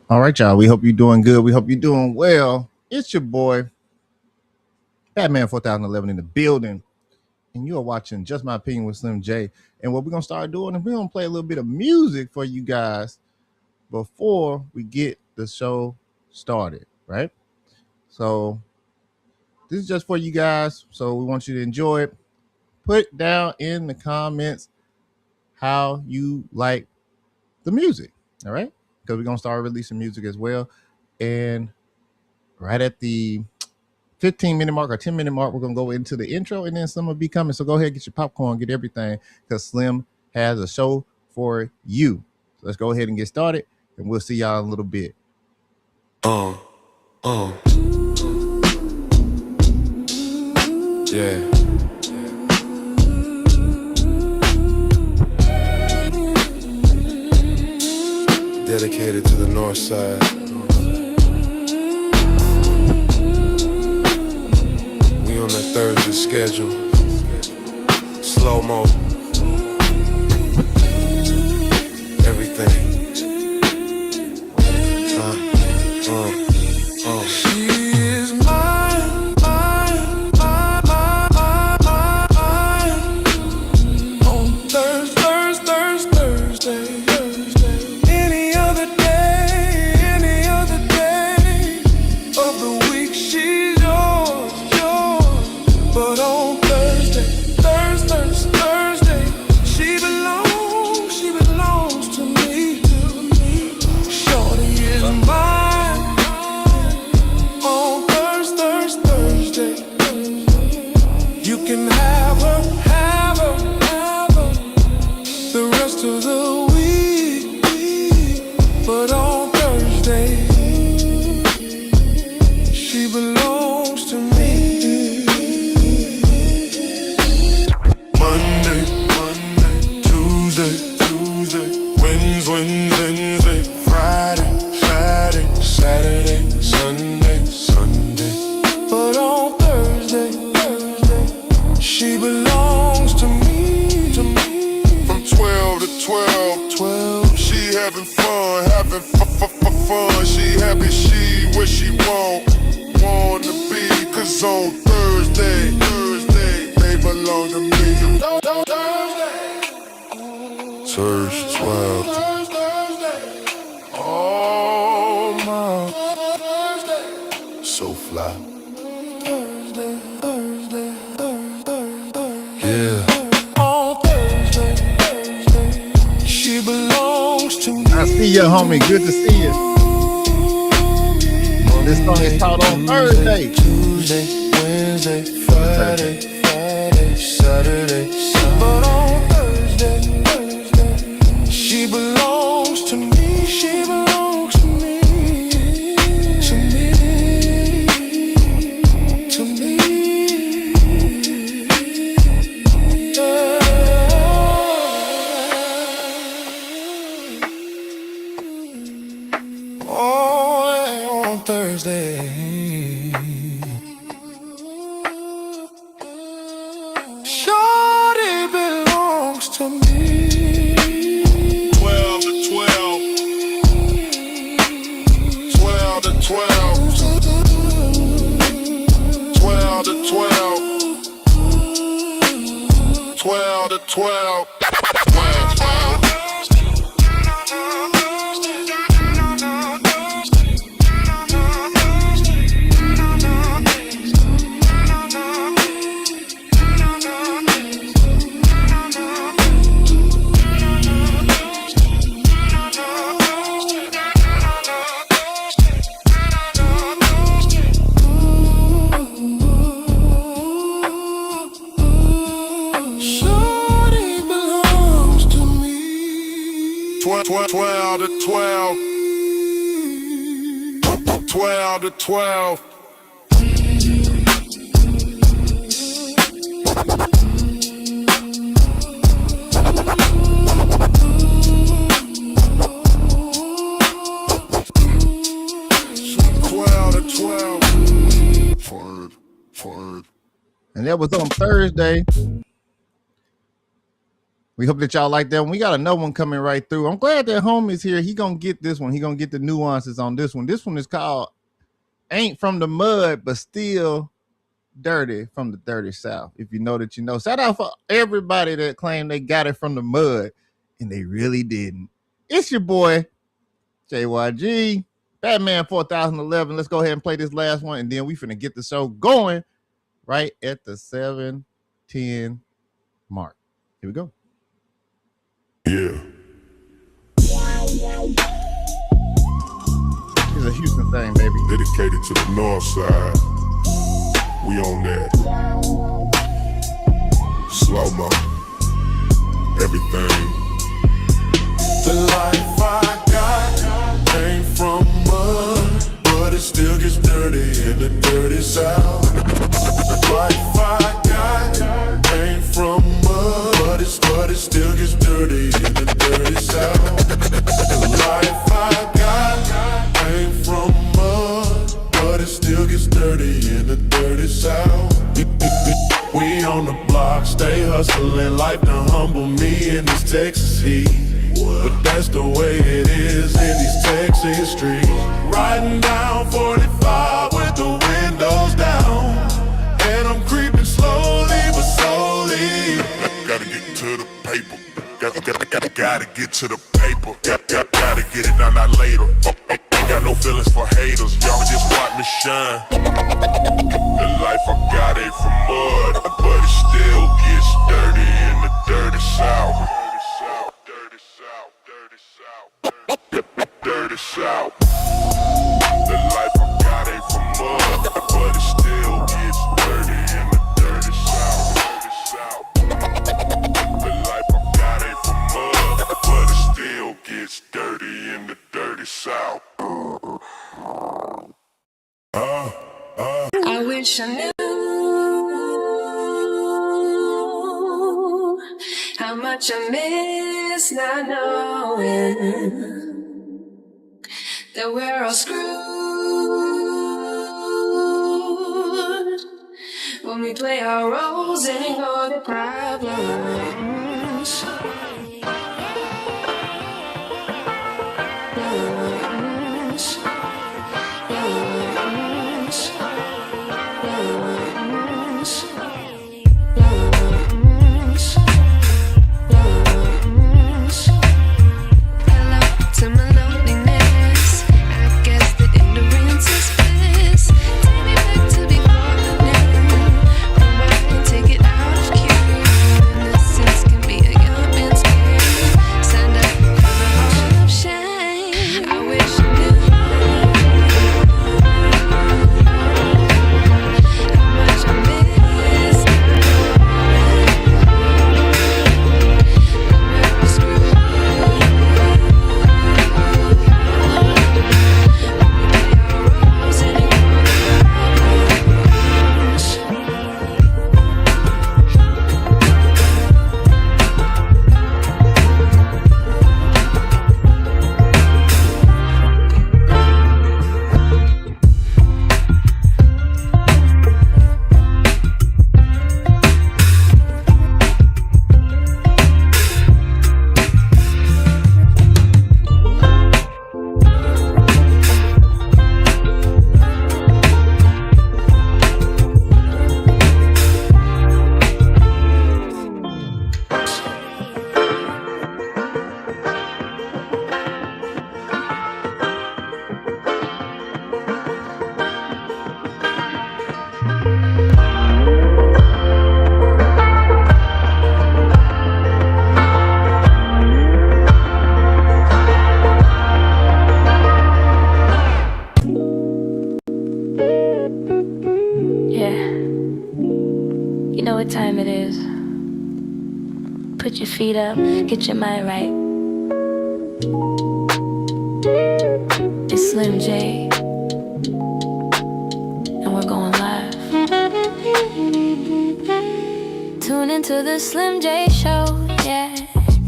All right, y'all. We hope you're doing good. We hope you're doing well. It's your boy, Batman 4011 in the building. And you are watching Just My Opinion with Slym J. And what we're going to start doing is we're going to play a little bit of music for you guys before we get the show started, right? So this is just for you guys. So we want you to enjoy it. Put down in the comments how you like the music, all right? Because we're going to start releasing music as well. And right at the 15-minute mark or 10-minute mark, we're going to go into the intro, and then Slim will be coming. So go ahead, get your popcorn, get everything, because Slim has a show for you. So let's go ahead and get started, and we'll see y'all in a little bit. Yeah. Dedicated to the north side. We on that Thursday schedule. Slow-mo. Everything. She is mine, mine, mine, mine, mine, mine. On Thursday. Any other day of the week, she's yours. But on Thursday, she belongs to me. Shorty is mine. On Thursday, you can have her the rest of the week. But on Thursday, she belongs to me. Monday, Tuesday, Wednesday, Friday, Saturday, Sunday. But on Thursday, she belongs to me. From 12 to 12, she having fun, fun. She happy, she where she want to be. Cause on Thursday, they belong to me. Thursday, 12. Oh my, so fly. Thursday. Yeah. On Thursday, she belongs to me. I see you, homie. Good to see you. This song is called On Thursday. Tuesday, Wednesday, Friday, Saturday. But on Thursday, she belongs to me. She belongs to me. Oh, on Thursday. Shorty belongs to me. 12 to 12. 12 to 12. 12 to 12. 12 to 12. Shorty belongs to me. 12 to 12. 12 to 12. And that was on Thursday. We hope that y'all like that one. We got another one coming right through. I'm glad that homie's here. He gonna get this one. He gonna get the nuances on this one. This one is called Ain't From the Mud, but Still Dirty from the Dirty South. If you know that you know. Shout out for everybody that claimed they got it from the mud and they really didn't. It's your boy, JYG, Batman 4011. Let's go ahead and play this last one, and then we finna get the show going right at the 7:10 mark. Here we go. Yeah. It's a Houston thing, baby. Dedicated to the north side. We on that. Slow-mo. Everything. The life I got ain't from mud, but it still gets dirty in the dirty south. The life I got ain't from mud, but it still gets dirty in the dirty south. The life I got ain't from mud, but it still gets dirty in the dirty south. We on the block, stay hustling, life done humble me in this Texas heat. But that's the way it is in these Texas streets. Riding down 45 with the windows down, and I'm creeping slowly but slowly. Gotta get to the paper. Gotta get to the paper. Gotta get it done, not later. Ain't got no feelings for haters. Y'all just watch me shine. The life I got ain't from mud, but it still gets dirty in the dirty south. Dirty south. The life I got ain't from mud, but it still gets dirty in the dirty south. The life I got ain't from mud, but it still gets dirty in the dirty south. I wish I knew how much I miss not knowing that we're all screwed when we play our roles and ignore the problems. Put your feet up, get your mind right. It's Slym J, and we're going live. Tune into the Slym J show, yeah.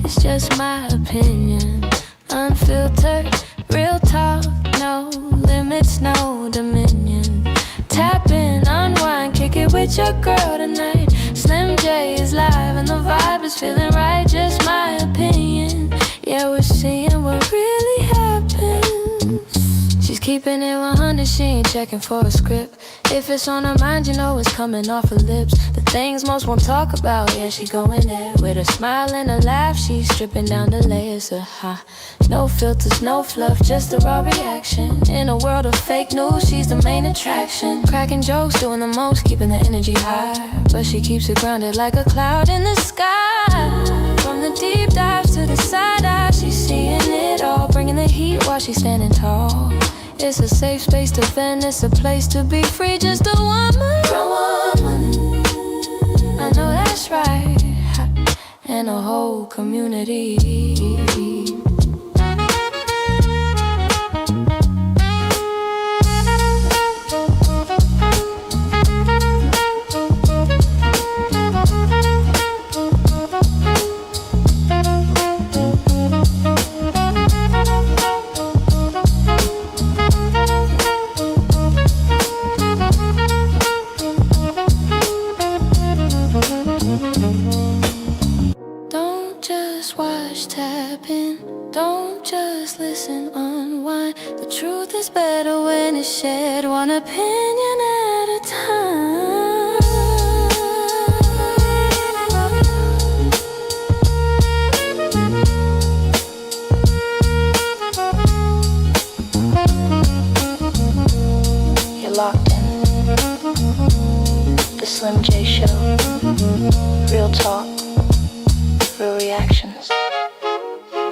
It's just my opinion. Unfiltered, real talk, no limits, no dominion. Tap in, unwind, kick it with your girl tonight. Slym J is live and the vibe is feeling right. Just Keeping it 100, she ain't checking for a script. If it's on her mind, you know it's coming off her lips. The things most won't talk about, yeah, she going there. With a smile and a laugh, she's stripping down the layers of no filters, no fluff, just a raw reaction. In a world of fake news, she's the main attraction. Cracking jokes, doing the most, keeping the energy high. But she keeps it grounded like a cloud in the sky. From the deep dives to the side eye, she's seeing it all, bringing the heat while she's standing tall. It's a safe space to vent, it's a place to be free, just a woman. I know that's right, and a whole community. Don't just listen, unwind. The truth is better when it's shared, one opinion at a time. You're locked in. The Slym J Show. Real talk, real reactions.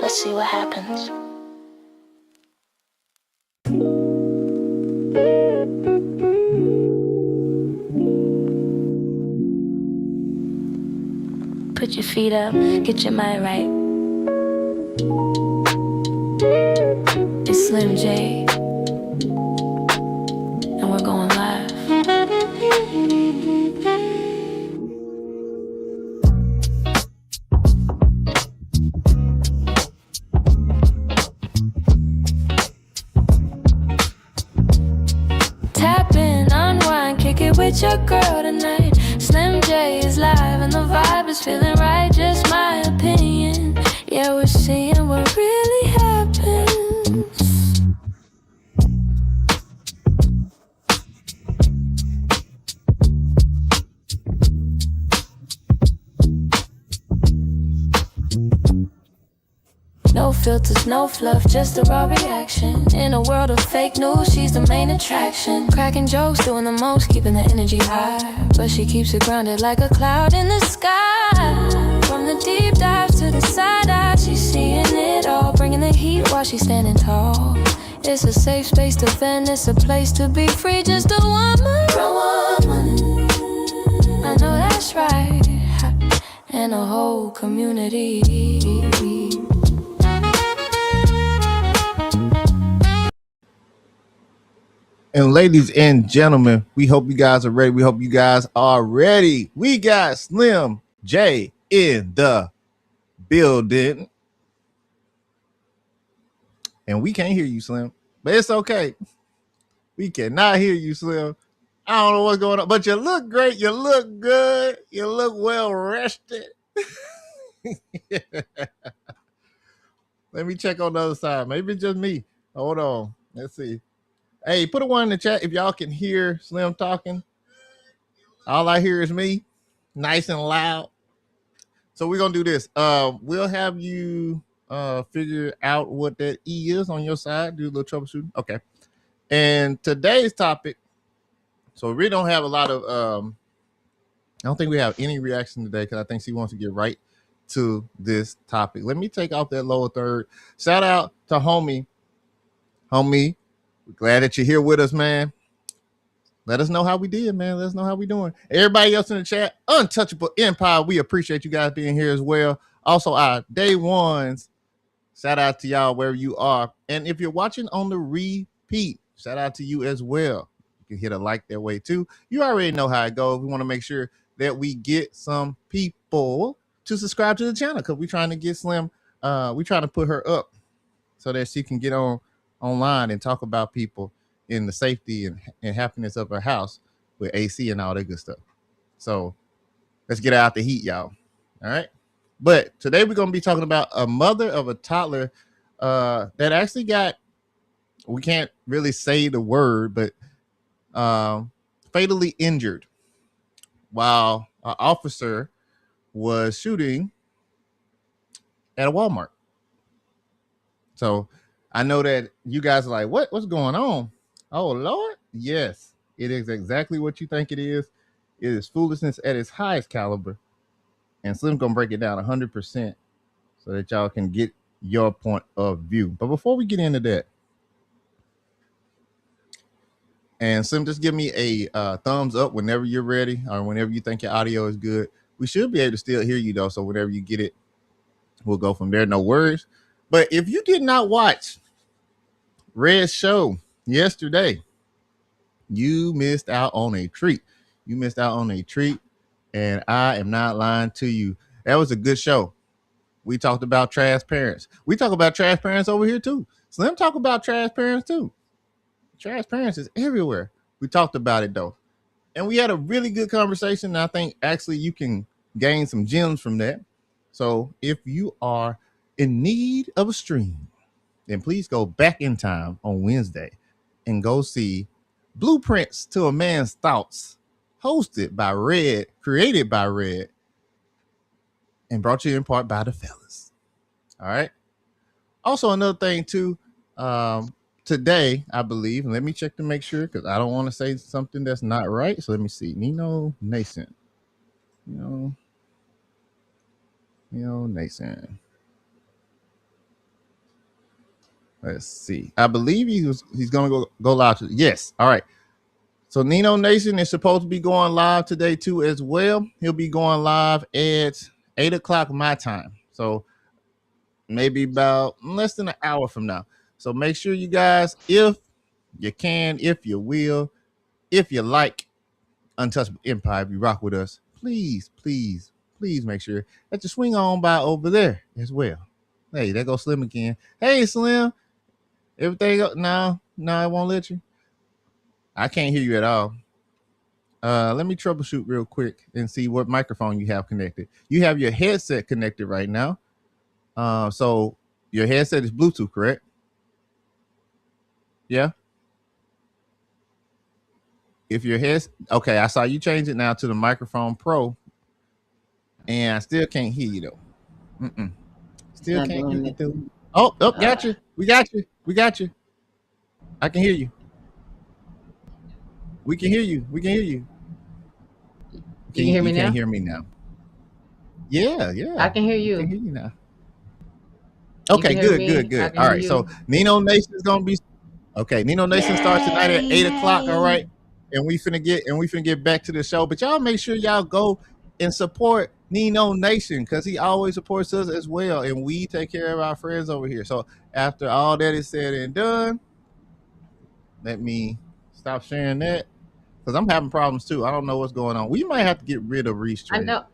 Let's see what happens. Put your feet up, get your mind right. It's Slym J, and we're going live. With your girl tonight, Slym J is live and the vibe is feeling right. Just my opinion, yeah, we're seeing what really happens. No filters, no fluff, just a raw reaction. In a world of fake news, she's the main attraction. Cracking jokes, doing the most, keeping the energy high. But she keeps it grounded like a cloud in the sky. From the deep dives to the side eye, she's seeing it all, bringing the heat while she's standing tall. It's a safe space to vent, it's a place to be free, just a woman. I know that's right, and a whole community. And ladies and gentlemen, we hope you guys are ready. We hope you guys are ready. We got Slym J in the building. And we can't hear you, Slym. But it's okay. We cannot hear you, Slym. I don't know what's going on. But you look great. You look good. You look well rested. Let me check on the other side. Maybe it's just me. Hold on. Let's see. Hey, put a one in the chat if y'all can hear Slym talking. All I hear is me, nice and loud. So we're gonna do this. We'll have you figure out what that E is on your side. Do a little troubleshooting. Okay. And today's topic. So we really don't have a lot of. I don't think we have any reaction today because I think she wants to get right to this topic. Let me take off that lower third. Shout out to homie. We're glad that you're here with us, man. Let us know how we did, man. Let us know how we doing. Everybody else in the chat, Untouchable Empire, we appreciate you guys being here as well. Also, our day ones, shout out to y'all wherever you are. And if you're watching on the repeat, shout out to you as well. You can hit a like that way too. You already know how it goes. We want to make sure that we get some people to subscribe to the channel because we're trying to get Slym. We're trying to put her up so that she can get online and talk about people in the safety and happiness of her house with AC and all that good stuff. So let's get out the heat, y'all. All right. But today we're going to be talking about a mother of a toddler that actually got we can't really say the word, but fatally injured while an officer was shooting at a Walmart. So I know that you guys are like, what's going on? Oh Lord, yes, it is exactly what you think it is. It is foolishness at its highest caliber, and Slim gonna break it down 100% so that y'all can get your point of view. But before we get into that, and Slim, just give me a thumbs up whenever you're ready or whenever you think your audio is good. We should be able to still hear you though, so whenever you get it, we'll go from there. No worries. But if you did not watch Red's show yesterday, you missed out on a treat. You missed out on a treat, and I am not lying to you. That was a good show. We talked about trash parents. We talk about trash parents over here too. Slim talk about trash parents too. Trash parents is everywhere. We talked about it though, and we had a really good conversation. And I think actually you can gain some gems from that. So if you are in need of a stream, then please go back in time on Wednesday and go see Blueprints to a Man's Thoughts, hosted by Red, created by Red, and brought to you in part by the fellas. All right. Also, another thing too, today, I believe, and let me check to make sure because I don't want to say something that's not right. So let me see. Nino Nason. You know, Nason. Let's see. I believe he's gonna go live. Yes. All right. So Nino Nation is supposed to be going live today too as well. He'll be going live at 8 o'clock my time. So maybe about less than an hour from now. So make sure you guys, if you can, if you will, if you like Untouchable Empire, if you rock with us, please, please, please make sure that you swing on by over there as well. Hey, there goes Slim again. Hey, Slim. Everything no, it won't let you. I can't hear you at all. Let me troubleshoot real quick and see what microphone you have connected. You have your headset connected right now. So your headset is Bluetooth, correct? Yeah. If your head, okay, I saw you change it now to the microphone Pro, and I still can't hear you though. Still can't hear you though. Oh, got you. We got you. We got you. I can hear you. We can hear you. We can hear you. You can hear me you now? can't hear me now. Yeah, yeah. I can hear I you. can hear you now. You Okay, can hear good, me. good, I good. can All hear right, so you. Nino Nation is gonna be okay. Nino Nation starts tonight at 8 o'clock. All Yay. right, and we finna get back to the show. But y'all make sure y'all go and support Nino Nation because he always supports us as well, and we take care of our friends over here. So after all that is said and done, let me stop sharing that because I'm having problems too. I don't know what's going on. We might have to get rid of I Restrain. know.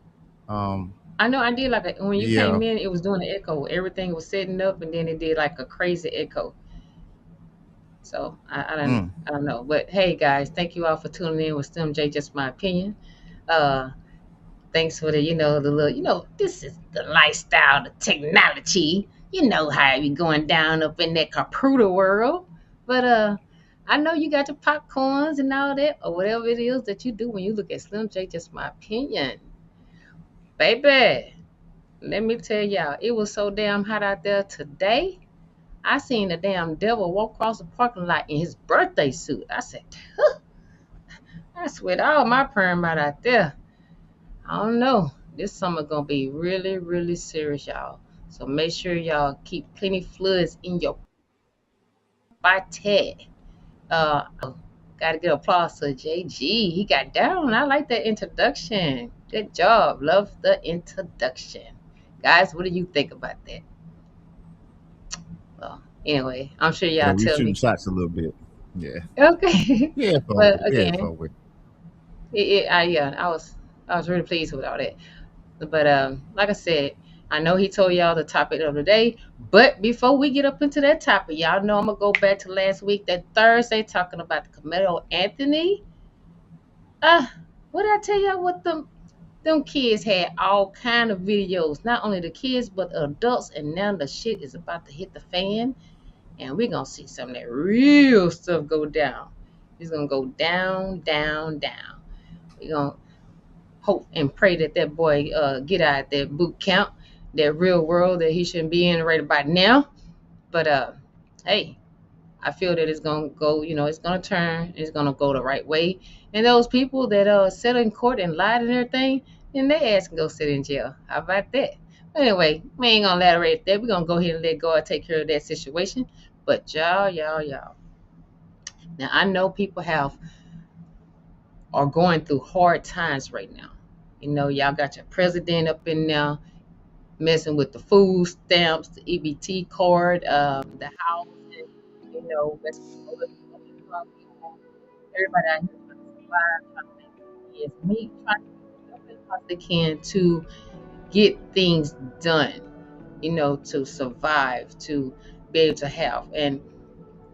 I did like when you Yeah. came in, it was doing an echo. Everything was setting up, and then it did like a crazy echo. So I don't know. But hey, guys, thank you all for tuning in with Slym J. Just my opinion. Uh, Thanks for the the little this is the lifestyle, the technology. You know how it be going down up in that computer world. But I know you got your popcorns and all that, or whatever it is that you do when you look at Slym J. Just my opinion, baby. Let me tell y'all, it was so damn hot out there today. I seen the damn devil walk across the parking lot in his birthday suit. I said, I sweat all my perm out there. I don't know. This summer gonna be really, really serious, y'all. So make sure y'all keep plenty fluids in your body. Gotta give applause to JG. He got down. I like that introduction. Good job. Love the introduction. Guys, what do you think about that? Well, anyway, I'm sure Yeah, y'all we tell shooting me. shots a little bit. Yeah. Okay. Yeah, fun with But it. Yeah, again, fun with it. yeah, I was really pleased with all that. But like I said, I know he told y'all the topic of the day. But before we get up into that topic, y'all know I'm gonna go back to last week, that Thursday, talking about the Camelo Anthony. What did I tell y'all? What them kids had all kind of videos, not only the kids but adults, and now the shit is about to hit the fan. and we're gonna see some of that real stuff go down. It's gonna go down, down, down. We're gonna hope and pray that that boy get out of that boot camp, that real world that he shouldn't be in right about now. But hey, I feel that it's gonna go, it's gonna turn, it's gonna go the right way. And those people that sat in court and lied and everything, then they ass can go sit in jail. How about that? Anyway, we ain't gonna elaborate that. We're gonna go ahead and let God take care of that situation. But y'all. Now I know people are going through hard times right now. Y'all got your president up in there messing with the food stamps, the EBT card, the house, and, messing with other people. Everybody out here trying to survive, trying to make ends meet, trying to do everything they can to get things done, to survive, to be able to have. And,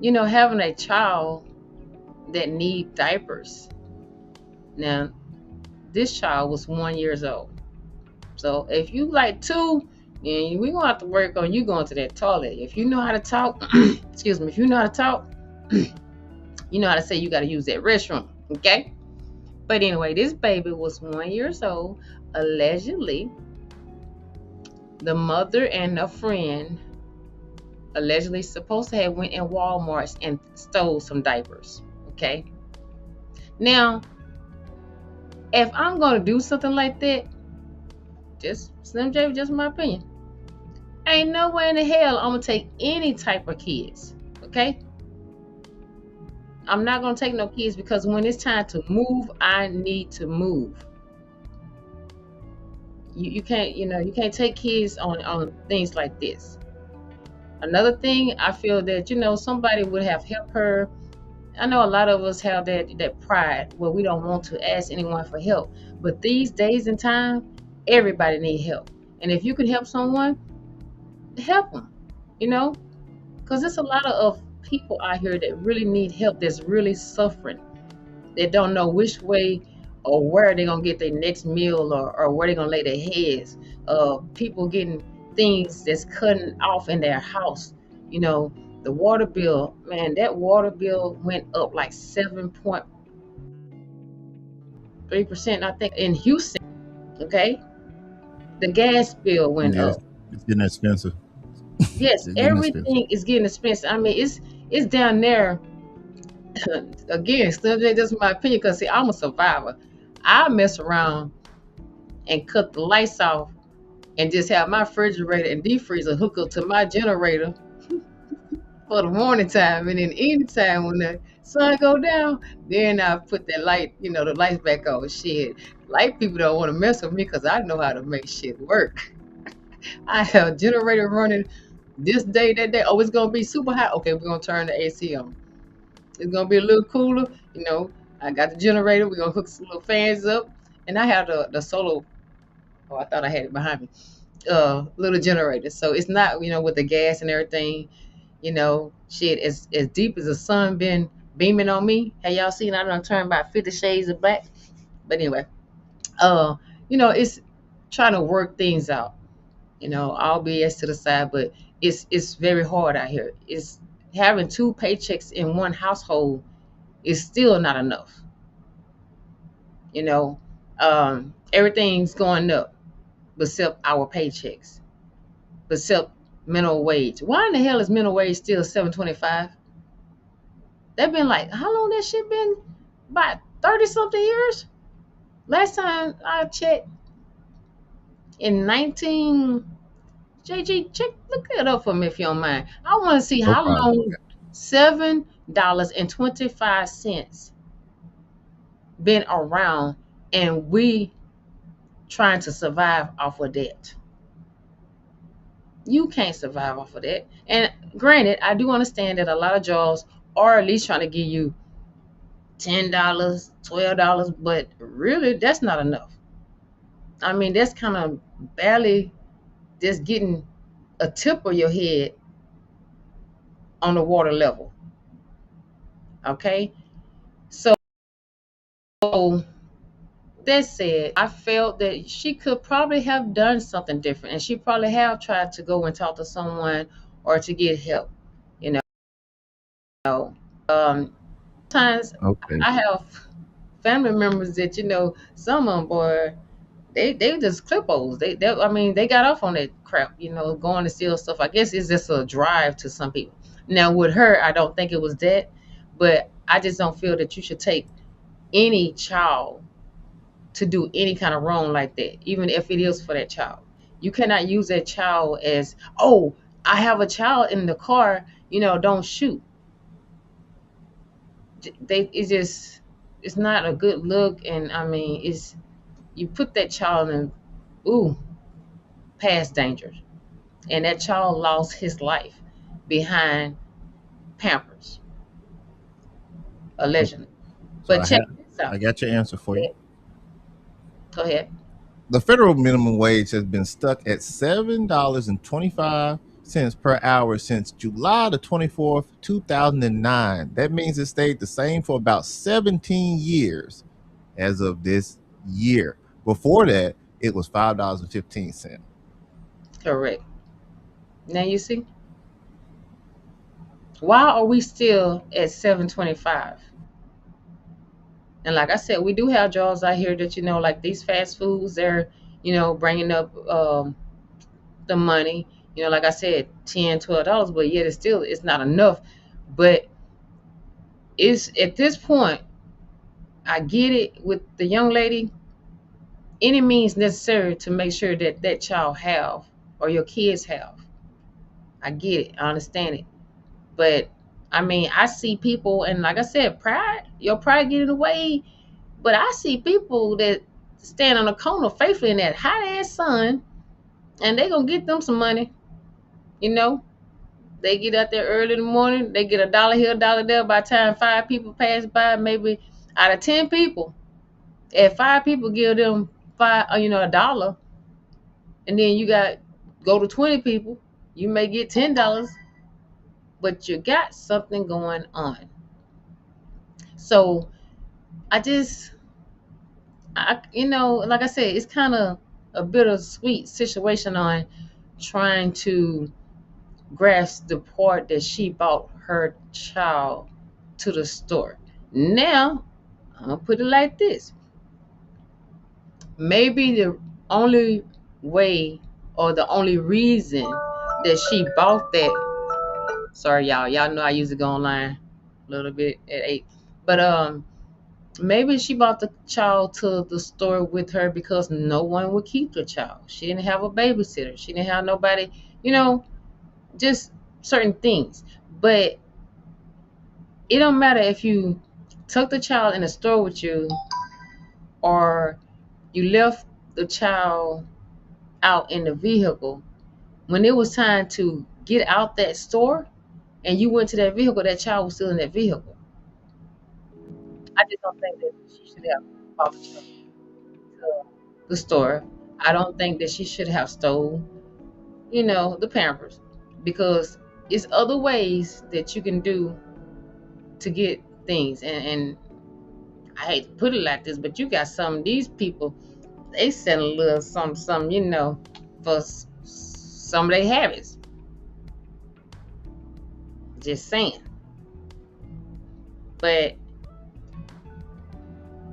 having a child that need diapers. Now, this child was 1 year old. So if you like 2, then we gonna have to work on you going to that toilet. If you know how to talk, excuse me, if you know how to talk, you know how to say you got to use that restroom, okay? But anyway, this baby was 1 year old. Allegedly, the mother and a friend allegedly supposed to have went in Walmart and stole some diapers, okay? Now, if I'm gonna do something like that, just Slym J, just my opinion, ain't no way in the hell I'm gonna take any type of kids, okay? I'm not gonna take no kids, because when it's time to move, I need to move. You can't, you can't take kids on things like this. Another thing, I feel that, somebody would have helped her. I know a lot of us have that pride where we don't want to ask anyone for help. But these days and time, everybody needs help. And if you can help someone, help them, because there's a lot of people out here that really need help, that's really suffering. They don't know which way or where they're going to get their next meal, or where they're going to lay their heads. People getting things that's cutting off in their house. The water bill, man, that water bill went up like 7.3%, I think, in Houston, okay? The gas bill went up. It's getting expensive. Yes, everything is getting expensive. I mean, it's down there. Again, Slym J, that's my opinion, because see, I'm a survivor. I mess around and cut the lights off and just have my refrigerator and deep freezer hook up to my generator for the morning time, and then anytime when the sun go down, then I put that light, the lights back on. Shit, light people don't want to mess with me, because I know how to make shit work. I have a generator running this day, that day. Oh, it's gonna be super hot. Okay, we're gonna turn the AC on. It's gonna be a little cooler. I got the generator. We're gonna hook some little fans up, and I have the solar. Oh, I thought I had it behind me. Little generator. So it's not, with the gas and everything. Shit, as deep as the sun been beaming on me. Have y'all seen? I done turned about 50 shades of black. But anyway, it's trying to work things out. All BS to the side, but it's very hard out here. It's having 2 paychecks in one household is still not enough. Everything's going up, except our paychecks, except minimum wage. Why in the hell is minimum wage still $7.25? They've been like, how long that shit been? About 30 something years. Last time I checked, in 19. JG, look it up for me if you don't mind. I want to see how long $7.25 been around, and we trying to survive off of that. You can't survive off of that. And granted, I do understand that a lot of jobs are at least trying to give you $10, $12, but really that's not enough. I mean, that's kind of barely just getting a tip of your head on the water level. Okay? So that said, I felt that she could probably have done something different, and she probably have tried to go and talk to someone or to get help. Sometimes Okay. I have family members that some of them, boy, they just clippos. I mean, they got off on that crap, going to steal stuff. I guess it's just a drive to some people. Now with her, I don't think it was that, but I just don't feel that you should take any child to do any kind of wrong like that, even if it is for that child. You cannot use that child as, oh, I have a child in the car, don't shoot. It's not a good look, and I mean, it's you put that child in, ooh, past danger, and that child lost his life behind Pampers, Okay. allegedly. So But check this I out. got your answer for you. Go ahead. The federal minimum wage has been stuck at $7.25 per hour since July the 24th, 2009. That means it stayed the same for about 17 years as of this year. Before that, it was $5.15. Correct. Now you see, why are we still at 725? And like I said, we do have jobs out here that like these fast foods, they're bringing up the money. Like I said, $10, $12, but yet it's not enough. But it's at this point, I get it with the young lady. Any means necessary to make sure that that child have, or your kids have. I get it. I understand it. But I mean, I see people, and like I said, your pride get in the way. But I see people that stand on the corner faithfully in that hot ass sun, and they gonna get them some money. You know, they get out there early in the morning. They get $1 here, $1 there. By the time 5 people pass by, maybe out of 10 people, if 5 people give them $1, and then you got go to 20 people, you may get $10, but you got something going on. So I just, like I said, it's kind of a bittersweet situation on trying to grasp the part that she bought her child to the store. Now, I'm gonna put it like this. Maybe the only way or the only reason that she bought that, sorry y'all know I usually go online a little bit at 8. But maybe she brought the child to the store with her because no one would keep the child. She didn't have a babysitter. She didn't have nobody, just certain things. But it don't matter if you took the child in the store with you or you left the child out in the vehicle. When it was time to get out that store and you went to that vehicle, that child was still in that vehicle. I just don't think that she should have brought the child to the store. I don't think that she should have stole, the Pampers, because it's other ways that you can do to get things. And I hate to put it like this, but you got some of these people, they sell a little some, for some of their habits. Just saying. But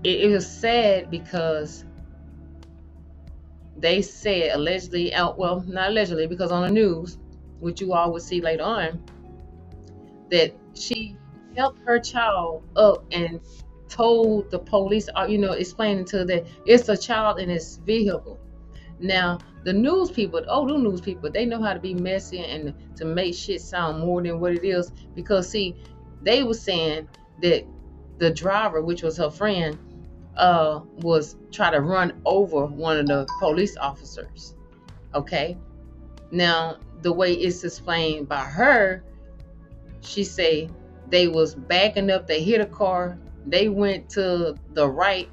it was sad because they said allegedly, well, not allegedly, because on the news, which you all would see later on, that she helped her child up and told the police, explaining to that it's a child in this vehicle. Now, the news people, they know how to be messy and to make shit sound more than what it is. Because, see, they were saying that the driver, which was her friend, was trying to run over one of the police officers. Okay? Now, the way it's explained by her, she say they was backing up, they hit a car, they went to the right,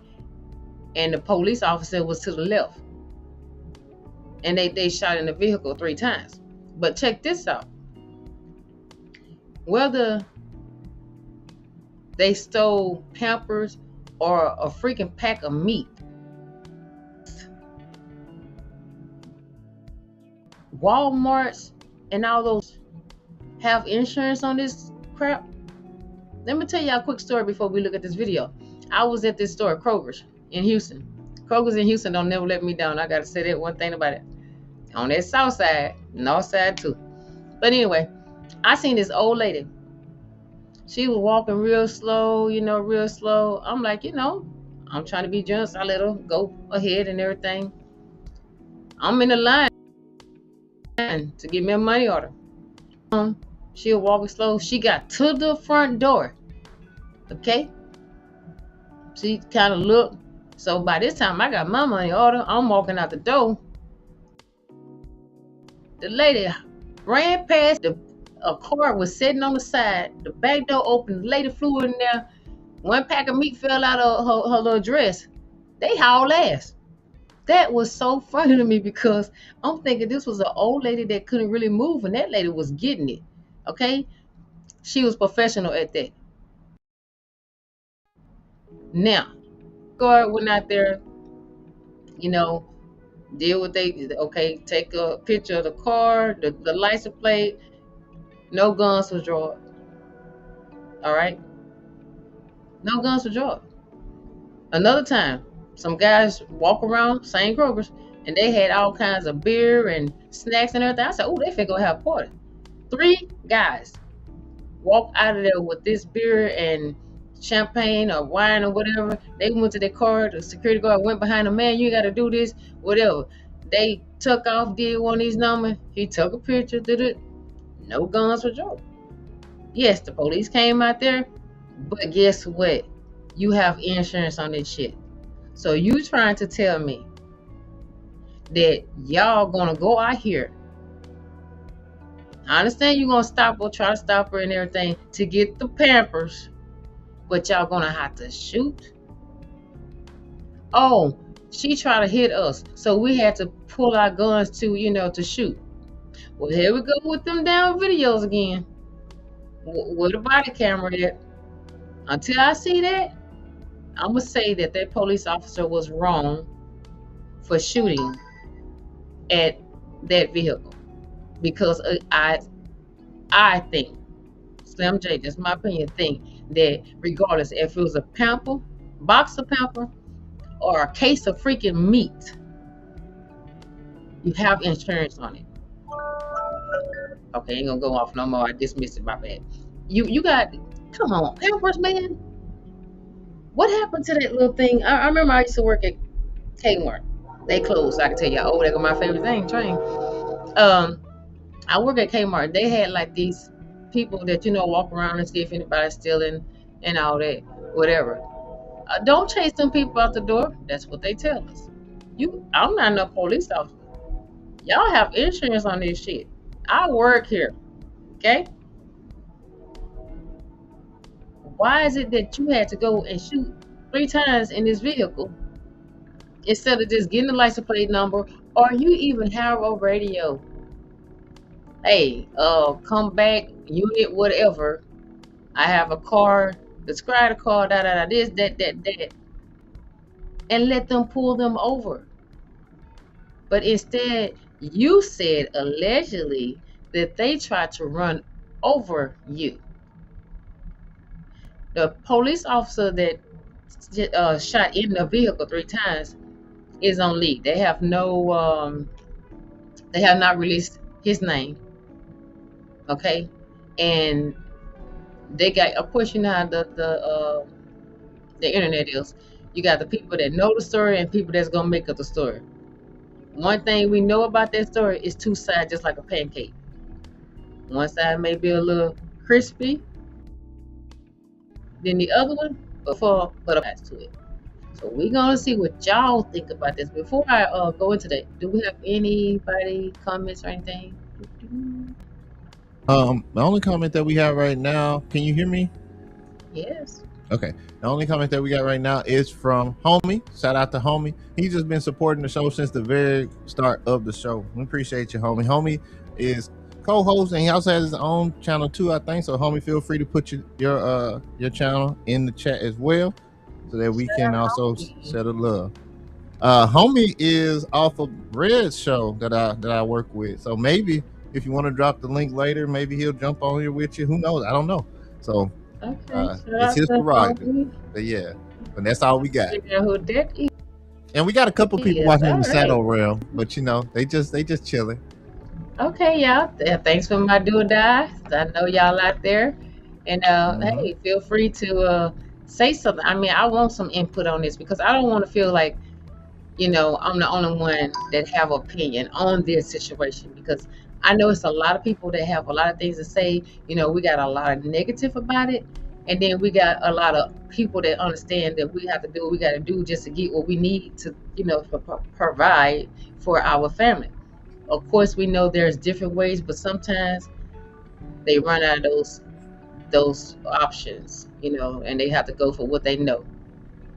and the police officer was to the left. And they shot in the vehicle 3 times. But check this out. Whether they stole Pampers or a freaking pack of meat, Walmarts and all those have insurance on this crap. Let me tell y'all a quick story before we look at this video. I was at this store, Kroger's in Houston. Kroger's in Houston don't never let me down. I gotta say that one thing about it. On that south side, north side too. But anyway, I seen this old lady. She was walking real slow, real slow. I'm like, I'm trying to be generous. I let her go ahead and everything. I'm in the line to get me a money order. She was walking slow. She got to the front door. Okay? She kind of looked. So by this time, I got my money order. I'm walking out the door. The lady ran past. A car was sitting on the side. The back door opened. The lady flew in there. One pack of meat fell out of her little dress. They hauled ass. That was so funny to me because I'm thinking this was an old lady that couldn't really move, and that lady was getting it. Okay? She was professional at that. Now, guard went out there, deal with take a picture of the car, the license plate. No guns was drawn. All right? No guns were drawn. Another time, some guys walk around, same Kroger's, and they had all kinds of beer and snacks and everything. I said, oh, they finna go have a party. 3 guys walked out of there with this beer and champagne or wine or whatever. They went to their car. The security guard went behind them. Man, you got to do this, whatever. They took off, did one of these numbers. He took a picture, did it. No guns were drawn. Yes, the police came out there, but guess what? You have insurance on this shit. So you trying to tell me that y'all gonna go out here? I understand you're gonna stop her, try to stop her and everything to get the Pampers, but y'all gonna have to shoot? Oh, she tried to hit us, so we had to pull our guns to shoot. Well, here we go with them down videos again. With a body camera there. Until I see that, I'm gonna say that police officer was wrong for shooting at that vehicle, because I think, Slym J, that's my opinion, think that regardless if it was a box of pamper, or a case of freaking meat, you have insurance on it. Okay, ain't gonna go off no more. I dismissed it, my bad. You got, come on, Pampers, man. What happened to that little thing? I remember I used to work at Kmart. They closed, so I can tell y'all. Oh, that was my favorite thing, train. I work at Kmart. They had like these people that walk around and see if anybody's stealing and all that, whatever. Don't chase them people out the door. That's what they tell us. I'm not no police officer. Y'all have insurance on this shit. I work here, okay? Why is it that you had to go and shoot 3 times in this vehicle instead of just getting the license plate number, or you even have a radio? Hey, come back, unit, whatever. I have a car, describe the car, this, that. And let them pull them over. But instead, you said allegedly that they tried to run over you. The police officer that shot in the vehicle 3 times is on lead. They have they have not released his name. Okay, and they got, of course, how the internet is. You got the people that know the story and people that's gonna make up the story. One thing we know about that story is 2 sides, just like a pancake. One side may be a little crispy than the other one, before put a patch to it. So we're gonna see what y'all think about this. Before I go into that, do we have anybody comments or anything? The only comment that we have right now, can you hear me? Yes. Okay. The only comment that we got right now is from Homie. Shout out to Homie. He's just been supporting the show since the very start of the show. We appreciate you, Homie. Homie is co-host, and he also has his own channel too, I think. So, Homie, feel free to put your channel in the chat as well, so that we can also share the love. Homie is off of Red's show that I work with. So maybe if you want to drop the link later, maybe he'll jump on here with you. Who knows? I don't know. So Okay, shout It's out his to prerogative. homie. But yeah, but that's all we got. Figure out who that And we got a couple people is. watching in All the right. shadow realm, but you know, they just chilling. Okay, y'all. Thanks for my do or die. I know y'all out there. And Mm-hmm. hey, feel free to say something. I mean, I want some input on this because I don't want to feel like, I'm the only one that have opinion on this situation because I know it's a lot of people that have a lot of things to say. We got a lot of negative about it. And then we got a lot of people that understand that we have to do what we got to do just to get what we need to, provide for our family. Of course, we know there's different ways, but sometimes they run out of those options, and they have to go for what they know.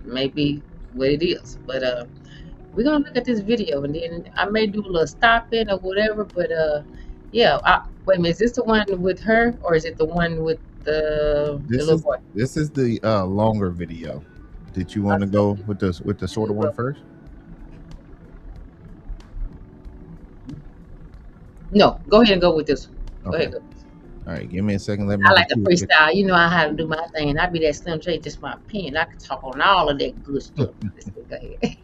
Maybe what it is. But we're gonna look at this video and then I may do a little stopping or whatever. But yeah, wait a minute, is this the one with her or is it the one with the little boy? This is the longer video. Did you want to go with the shorter one first? No, go ahead and go with this one. Go Okay. ahead. Go. All right, give me a second. Let me. I like to freestyle. You know how to do my thing. I be that Slym J, just my opinion. I can talk on all of that good stuff. Go ahead.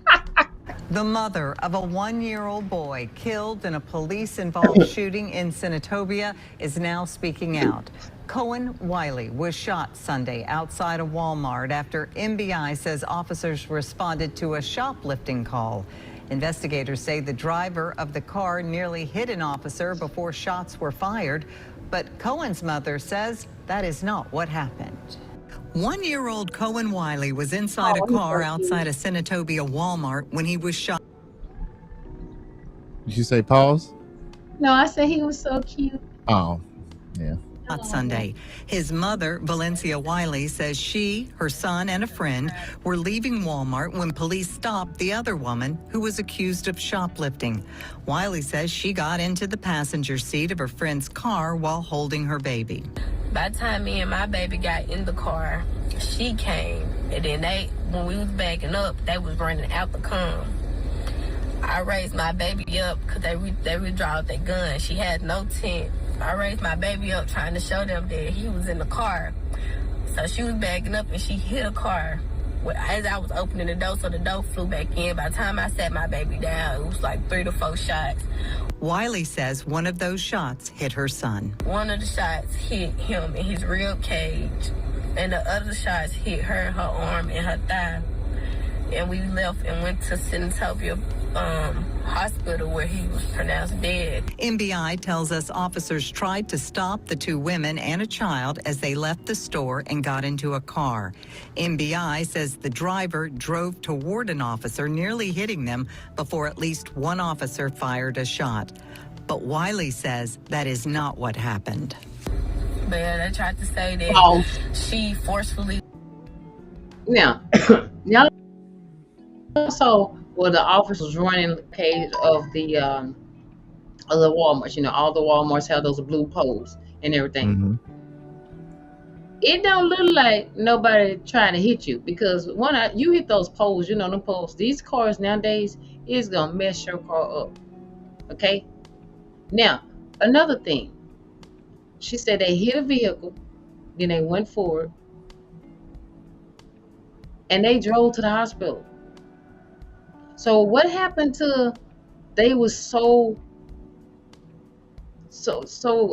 The mother of a 1-year-old boy killed in a police-involved shooting in Senatobia is now speaking out. Kohen Wiley was shot Sunday outside a Walmart after MBI says officers responded to a shoplifting call. Investigators say the driver of the car nearly hit an officer before shots were fired, but Cohen's mother says that is not what happened. 1-year-old Kohen Wiley was inside a car outside a Senatobia Walmart when he was shot. Did you say pause? No, I said he was so cute. Oh, yeah. Sunday. His mother, Valencia Wiley, says she, her son, and a friend were leaving Walmart when police stopped the other woman who was accused of shoplifting. Wiley says she got into the passenger seat of her friend's car while holding her baby. By the time me and my baby got in the car, she came, and then when we was backing up, they was running out the car. I raised my baby up because they withdrew their gun. She had no tent. I raised my baby up trying to show them that he was in the car. So she was backing up and she hit a car. As I was opening the door, so the door flew back in. By the time I sat my baby down, it was like 3 to 4 shots. Wiley says one of those shots hit her son. One of the shots hit him in his rib cage, and the other shots hit her in her arm and her thigh. And we left and went to Senatobia hospital where he was pronounced dead. MBI tells us officers tried to stop the 2 women and a child as they left the store and got into a car. MBI says the driver drove toward an officer, nearly hitting them, before at least one officer fired a shot. But Wiley says that is not what happened. But they tried to say that she forcefully. Now, y'all saw where the officer was running the cage of the Walmarts. All the Walmarts have those blue poles and everything. Mm-hmm. It don't look like nobody trying to hit you because you hit those poles, them poles. These cars nowadays is gonna mess your car up. Okay. Now, another thing. She said they hit a vehicle, then they went forward, and they drove to the hospital. So what happened to? They was so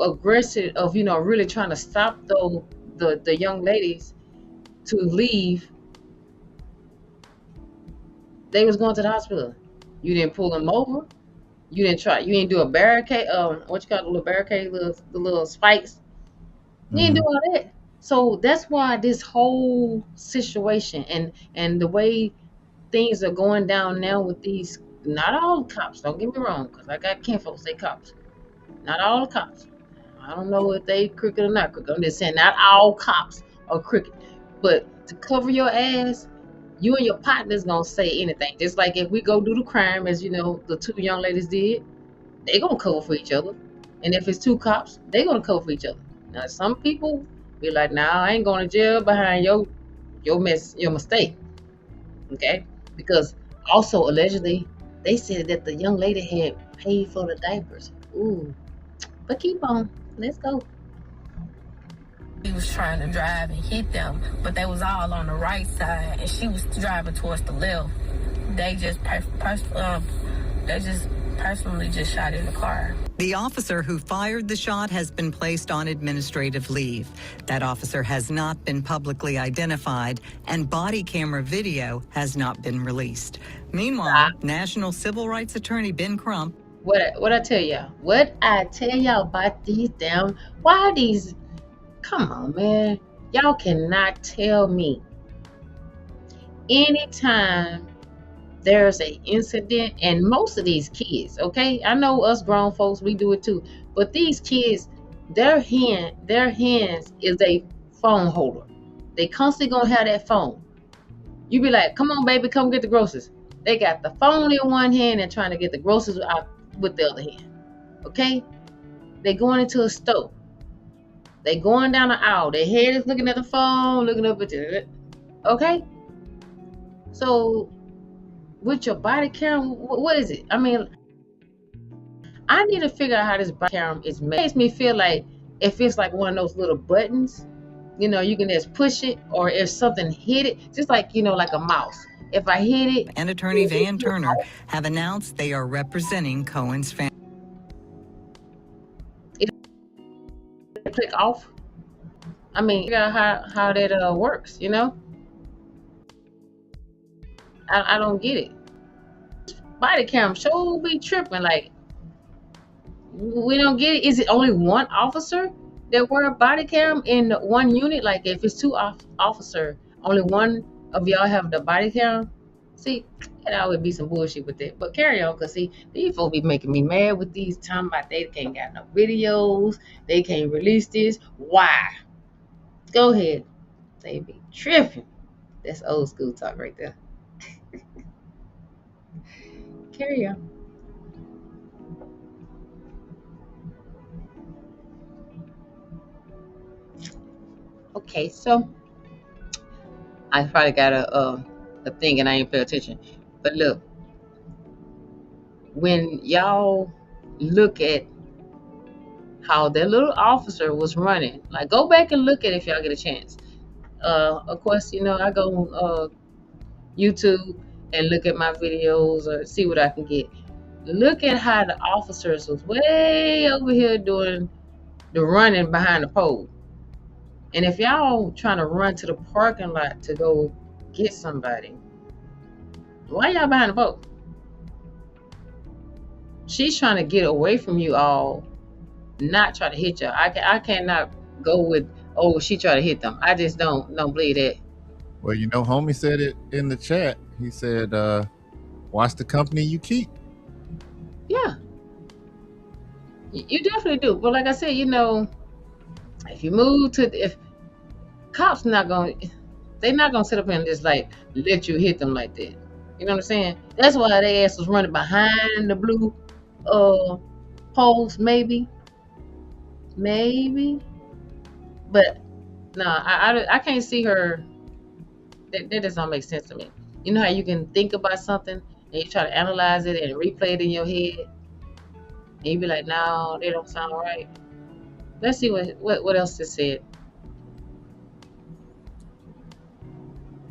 aggressive of really trying to stop the young ladies to leave. They was going to the hospital. You didn't pull them over. You didn't try. You didn't do a barricade. What you call the little barricade, the little spikes. You didn't do all that. So that's why this whole situation and the way things are going down now with these, not all the cops, don't get me wrong, because I got kinfolks, they cops. Not all the cops. I don't know if they crooked or not crooked. I'm just saying not all cops are crooked. But to cover your ass, you and your partner's gonna say anything. Just like if we go do the crime, as the 2 young ladies did, they gonna cover for each other. And if it's 2 cops, they gonna cover for each other. Now some people be like, nah, I ain't going to jail behind your mistake. Okay? Because also allegedly they said that the young lady had paid for the diapers. Ooh. But keep on. Let's go. He was trying to drive and hit them, but they was all on the right side, and she was driving towards the left. They just personally just shot in the car. The officer who fired the shot has been placed on administrative leave. That officer has not been publicly identified, and body camera video has not been released. Meanwhile, National Civil Rights Attorney Ben Crump. What I tell y'all? What I tell y'all about these damn, why these, come on, man. Y'all cannot tell me anytime there's an incident, and most of these kids, okay, I know us grown folks, we do it too, but these kids, their hands is a phone holder. They constantly gonna have that phone. You be like, come on baby, come get the groceries. They got the phone in one hand and trying to get the groceries out with the other hand. Okay, they going into a store, they going down the aisle, their head is looking at the phone, looking up at the, okay, so with your body cam, what is it? I mean, I need to figure out how this body cam is made. It makes me feel like if it's like one of those little buttons, you know, you can just push it, or if something hit it, just like, you know, like a mouse. If I hit it. And attorney Van Turner have announced they are representing Cohen's family. It click off. I mean, figure out how that works, you know? I don't get it. Body cam sure be tripping. Like, we don't get it. Is it only one officer that wear a body cam in one unit? Like, if it's two officer, only one of y'all have the body cam? See, it always be some bullshit with that. But carry on, because see, these folks be making me mad with these talking about they can't got no videos, they can't release this. Why? Go ahead. They be tripping. That's old school talk right there. Carry on. Okay, so I probably got a thing and I ain't pay attention. But look, when y'all look at how that little officer was running, like, go back and look at it if y'all get a chance. Of course, you know, I go on YouTube and look at my videos or see what I can get. Look at how the officers was way over here doing the running behind the pole. And if y'all trying to run to the parking lot to go get somebody, why y'all behind the pole? She's trying to get away from you all, not try to hit y'all. I cannot go with, oh, she tried to hit them. I just don't believe that. Well, you know, homie said it in the chat. He said, watch the company you keep. Yeah. You definitely do. But like I said, you know, if you move to, if cops they're not going to sit up here and just like let you hit them like that. You know what I'm saying? That's why they ass was running behind the blue poles, maybe. But no, I can't see her. That does not make sense to me. You know how you can think about something and you try to analyze it and replay it in your head, and you be like, no, they don't sound right. Let's see what else it said.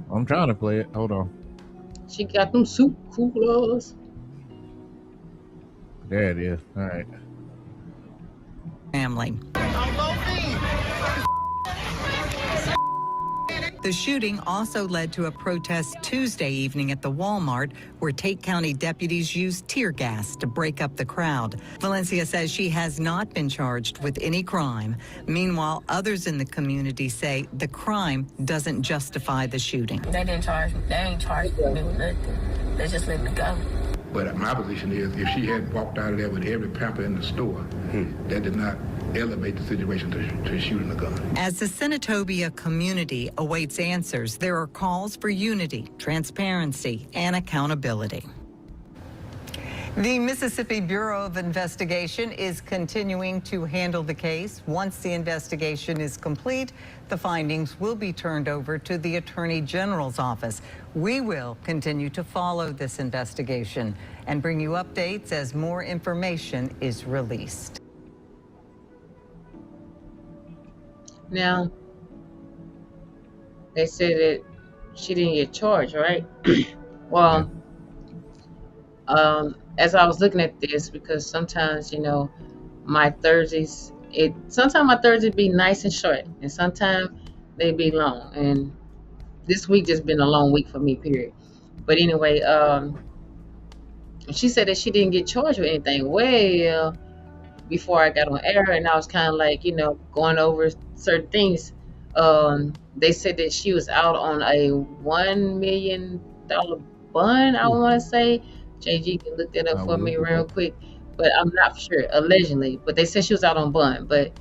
I'm trying to play it. Hold on. She got them soup coolers. There it is. All right. Family. The shooting also led to a protest Tuesday evening at the Walmart, where Tate County deputies used tear gas to break up the crowd. Valencia says she has not been charged with any crime. Meanwhile, others in the community say the crime doesn't justify the shooting. They didn't charge me. They ain't charged me with nothing. They just let me go. But my position is, if she had walked out of there with every pamper in the store, that did not elevate the situation to shooting a gun. As the Senatobia community awaits answers, there are calls for unity, transparency, and accountability. The Mississippi Bureau of Investigation is continuing to handle the case. Once the investigation is complete, the findings will be turned over to the Attorney General's office. We will continue to follow this investigation and bring you updates as more information is released. Now, they said that she didn't get charged, right? Well, as I was looking at this, because sometimes my Thursdays, sometimes my Thursdays be nice and short, and sometimes they be long. And this week just been a long week for me, period. But anyway, she said that she didn't get charged with anything. Well, before I got on air, and I was kind of like, going over certain things. They said that she was out on a $1 million bond, I want to say. JG can look that up for me real quick, but I'm not sure, allegedly. But they said she was out on bond. But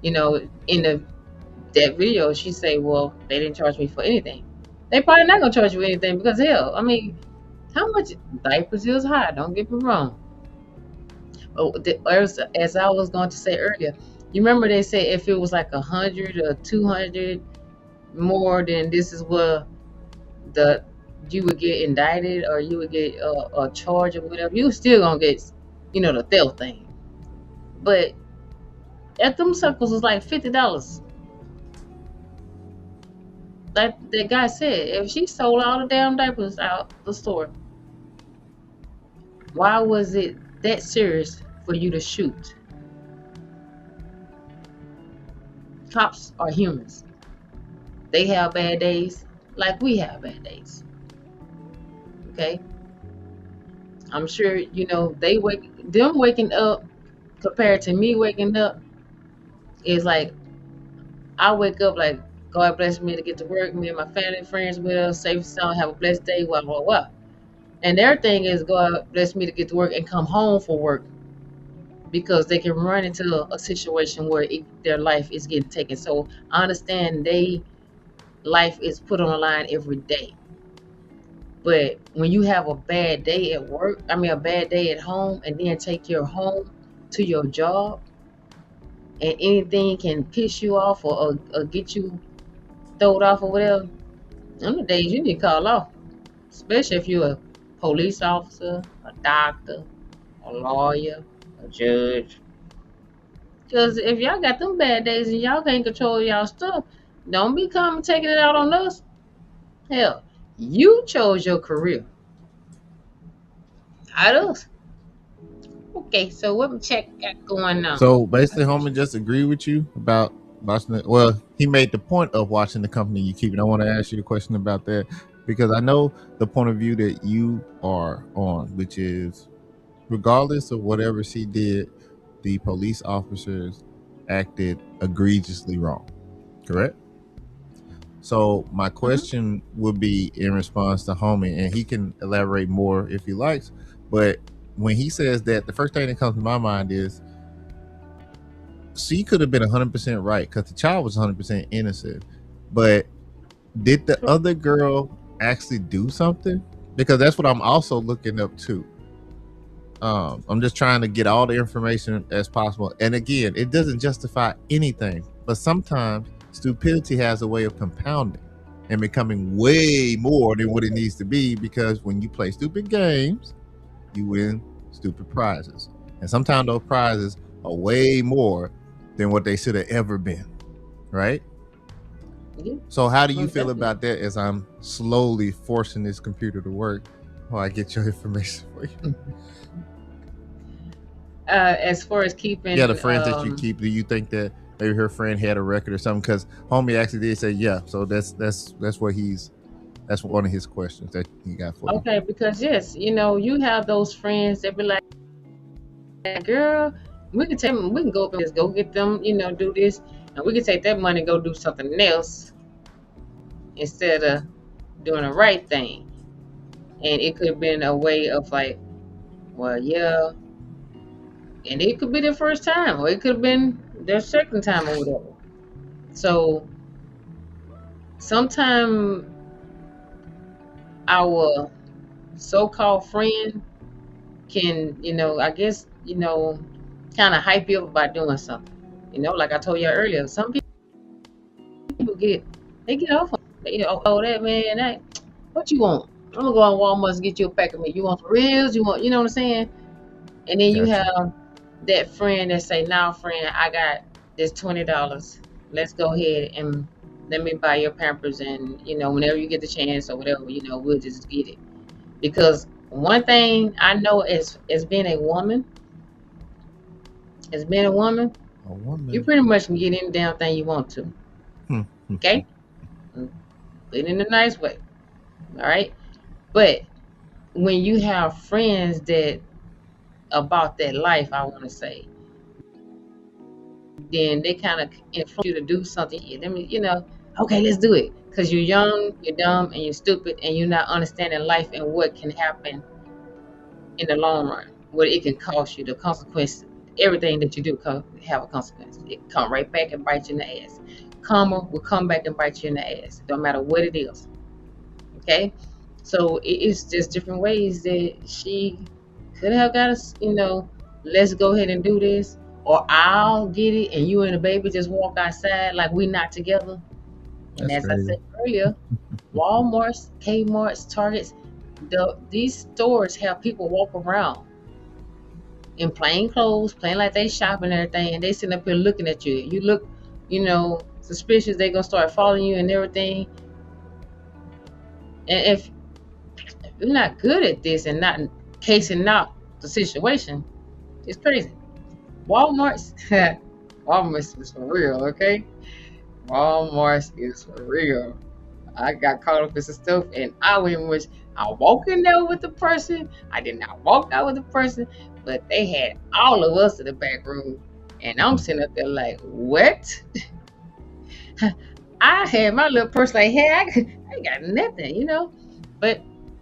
in that video, she said, well, they didn't charge me for anything. They probably not gonna charge you anything, because hell, I mean, how much diapers is high? Don't get me wrong. As I was going to say earlier, you remember they said if it was like 100 or 200 more, then this is what you would get indicted, or you would get a charge or whatever. You still gonna get, the theft thing. But at them circles was like $50. Like that guy said, if she sold all the damn diapers out the store, why was it that serious for you to shoot? Cops are humans. They have bad days like we have bad days. Okay? I'm sure, them waking up compared to me waking up is like, I wake up like, God bless me to get to work, me and my family, friends with us, safe sound, have a blessed day, blah, blah, blah. And their thing is, God bless me to get to work and come home for work, because they can run into a situation where their life is getting taken. So I understand life is put on the line every day. But when you have a bad day at work, a bad day at home, and then take your home to your job, and anything can piss you off or get you throwed off or whatever, on the days you need to call off. Especially if you're a police officer, a doctor, a lawyer, a judge. Because if y'all got them bad days and y'all can't control y'all stuff, don't be coming taking it out on us. Hell, you chose your career, not us. Okay, so what check got going on? So basically, homie just agree with you about watching it. Well, he made the point of watching the company you keep, and I want to ask you a question about that, because I know the point of view that you are on, which is, regardless of whatever she did, the police officers acted egregiously wrong, correct? So my question would be in response to homie, and he can elaborate more if he likes, but when he says that, the first thing that comes to my mind is, she could have been 100% right, because the child was 100% innocent, but did the other girl actually do something? Because that's what I'm also looking up too. I'm just trying to get all the information as possible. And again, it doesn't justify anything, but sometimes stupidity has a way of compounding and becoming way more than what it needs to be, because when you play stupid games, you win stupid prizes. And sometimes those prizes are way more than what they should have ever been, right? Yeah. So how do you feel about that, as I'm slowly forcing this computer to work while I get your information for you? As far as keeping, the friends that you keep, do you think that maybe her friend had a record or something? Because homie actually did say yeah. So that's one of his questions that he got for you. Okay, because yes, you have those friends that be like, girl, we can go up and just go get them, do this, and we can take that money and go do something else instead of doing the right thing. And it could have been a way of like, well, yeah, and it could be their first time, or it could have been their second time or whatever. So sometimes our so-called friend can, I guess, kind of hype you up about doing something. Like I told you earlier, some people get off on it. Oh, that man, what you want? I'm gonna go on Walmart and get you a pack of meat. You want some ribs? You want, what I'm saying? And then you have that friend that say, "Now, friend, I got this $20. Let's go ahead and let me buy your Pampers, and whenever you get the chance or whatever, we'll just get it. Because one thing I know as being a woman, A you woman. pretty much can get any damn thing you want to. Hmm. Okay, put it in a nice way. All right, but when you have friends that about that life, I want to say, then they kind of influence you to do something. Let me, okay, let's do it. Because you're young, you're dumb, and you're stupid, and you're not understanding life and what can happen in the long run, what it can cost you, the consequence. Everything that you do have a consequence. It come right back and bite you in the ass. Karma will come back and bite you in the ass, no matter what it is. Okay, so it's just different ways that she could have got us. Let's go ahead and do this, or I'll get it, and you and the baby just walk outside like we not together. And That's as I crazy. said earlier, Walmart's, Kmart's, Targets, these stores have people walk around in plain clothes, playing like they shopping and everything, and they sitting up here looking at you. You look, suspicious. They gonna start following you and everything. And if you're not good at this and not casing out the situation, it's crazy. Walmart's, Walmart's is for real, okay? Walmart's is for real. I got caught up in some stuff, and I walked in there with the person. I did not walk out with the person, but they had all of us in the back room, and I'm sitting up there like, what? I had my little purse like, hey, I ain't got nothing. But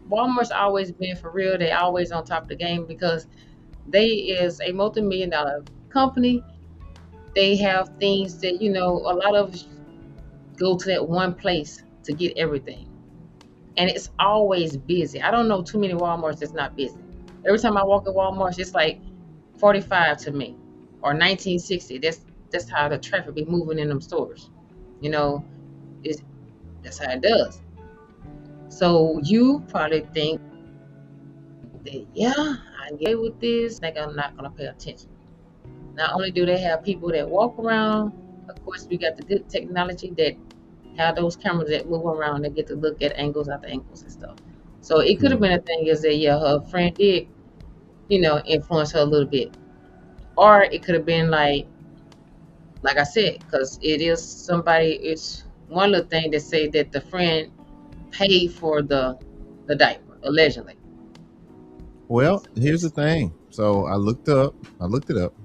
Walmart's always been for real. They always on top of the game because they is a multi-million-dollar company. They have things that, a lot of us go to that one place to get everything. And it's always busy. I don't know too many Walmarts that's not busy. Every time I walk in Walmart, it's like 45 to me or 1960. That's how the traffic be moving in them stores. It's That's how it does. So you probably think that, yeah, I get with this, like I'm not gonna pay attention. Not only do they have people that walk around, of course we got the good technology that have those cameras that move around and get to look at angles after angles and stuff. So it could have been a thing is that yeah, her friend did, influence her a little bit. Or it could have been like I said, because it is somebody, it's one little thing that say that the friend paid for the diaper, allegedly. Well, here's the thing. So I looked it up.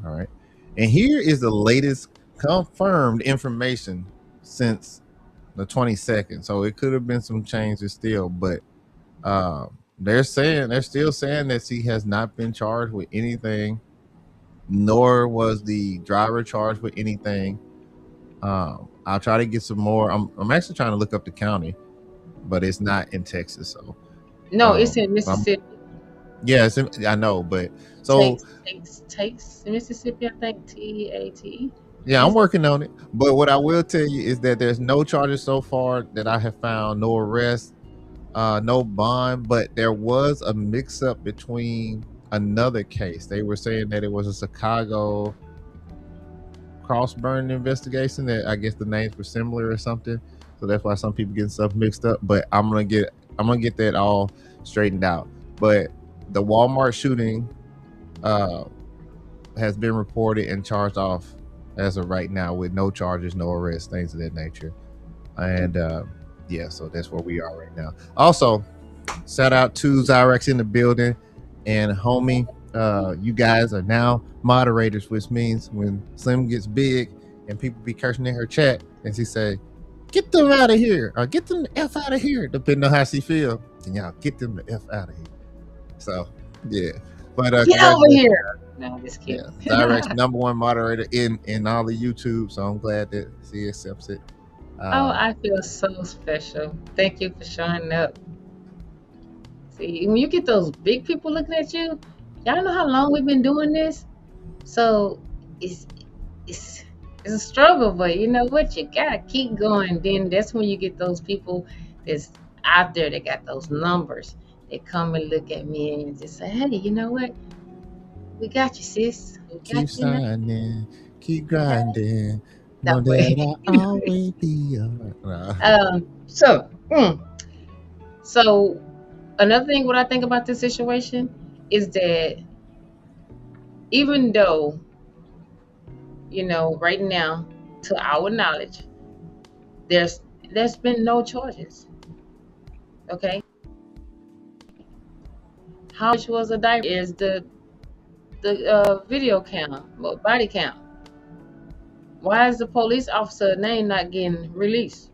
All right. And here is the latest confirmed information since the 22nd. So it could have been some changes still, but they're still saying that she has not been charged with anything, nor was the driver charged with anything. I'll try to get some more. I'm actually trying to look up the county, but it's not in Texas. So No, it's in Mississippi. yeah, I know, but so Takes Mississippi, I think TAT. yeah, I'm working on it. But what I will tell you is that there's no charges so far that I have found, no arrest, no bond. But there was a mix-up between another case. They were saying that it was a Chicago cross burn investigation. That I guess the names were similar or something. So that's why some people getting stuff mixed up. But I'm gonna get that all straightened out. But the Walmart shooting has been reported and charged off as of right now with no charges, no arrests, things of that nature. And yeah, so that's where we are right now. Also, shout out to Zyrex in the building, and homie, you guys are now moderators, which means when Slim gets big and people be cursing in her chat and she say, get them out of here, or get them the F out of here, depending on how she feel, and y'all get them the F out of here. So yeah, but get over here. No, just kidding. Yeah, Zyrex #1 moderator in all the YouTube, so I'm glad that she accepts it. I feel so special. Thank you for showing up. See, when you get those big people looking at you, y'all know how long we've been doing this. So it's a struggle, but you know what? You gotta keep going. Then that's when you get those people that's out there that got those numbers. They come and look at me and just say, "Hey, you know what? We got you, sis. We got keep you." signing, keep grinding. Know That way. that I always be alright. So another thing, what I think about this situation is that even though, right now, to our knowledge, there's been no charges. Okay, how much was a diaper is the video cam, body cam. Why is the police officer name not getting released?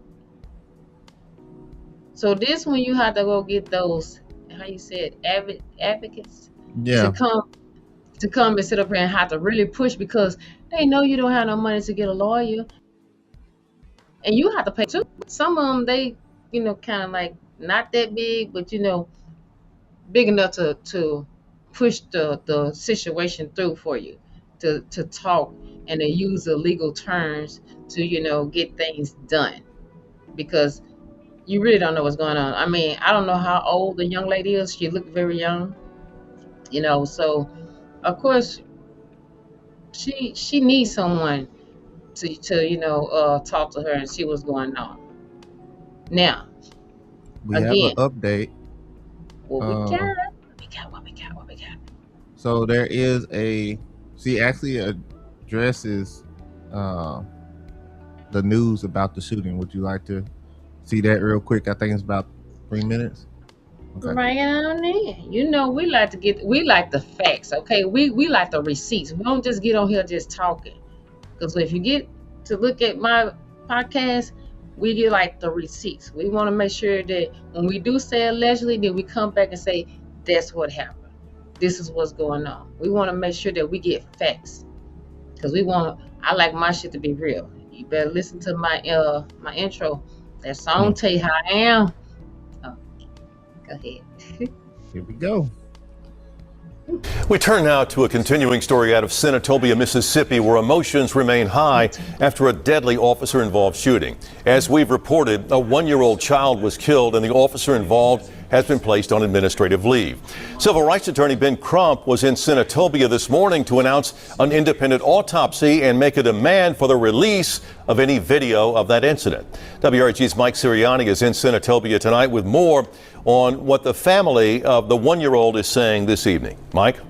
So this when you have to go get those, how you said, advocates Yeah. to come and sit up here and have to really push because they know you don't have no money to get a lawyer, and you have to pay too. Some of them they kind of like not that big, but big enough to push the situation through for you, to talk and to use the legal terms to get things done, because you really don't know what's going on. I mean, I don't know how old the young lady is. She looked very young, so of course she needs someone to talk to her and see what's going on. Now, We again, have an update. what we Uh, got? What we got? So there is she actually addresses the news about the shooting. Would you like to see that real quick? I think it's about 3 minutes. Okay. Right on in. We like the facts, okay? We like the receipts. We don't just get on here just talking. Because if you get to look at my podcast, we get like the receipts. We want to make sure that when we do say allegedly, then we come back and say, that's what happened. This is what's going on. We want to make sure that we get facts. Because I like my shit to be real. You better listen to my intro. That song tell you how I am. Oh, go ahead. Here we go. We turn now to a continuing story out of Senatobia, Mississippi, where emotions remain high after a deadly officer-involved shooting. As we've reported, a 1-year-old child was killed and the officer involved has been placed on administrative leave. Civil rights attorney Ben Crump was in Senatobia this morning to announce an independent autopsy and make a demand for the release of any video of that incident. WRG's Mike Sirianni is in Senatobia tonight with more on what the family of the 1-year-old is saying this evening. Mike?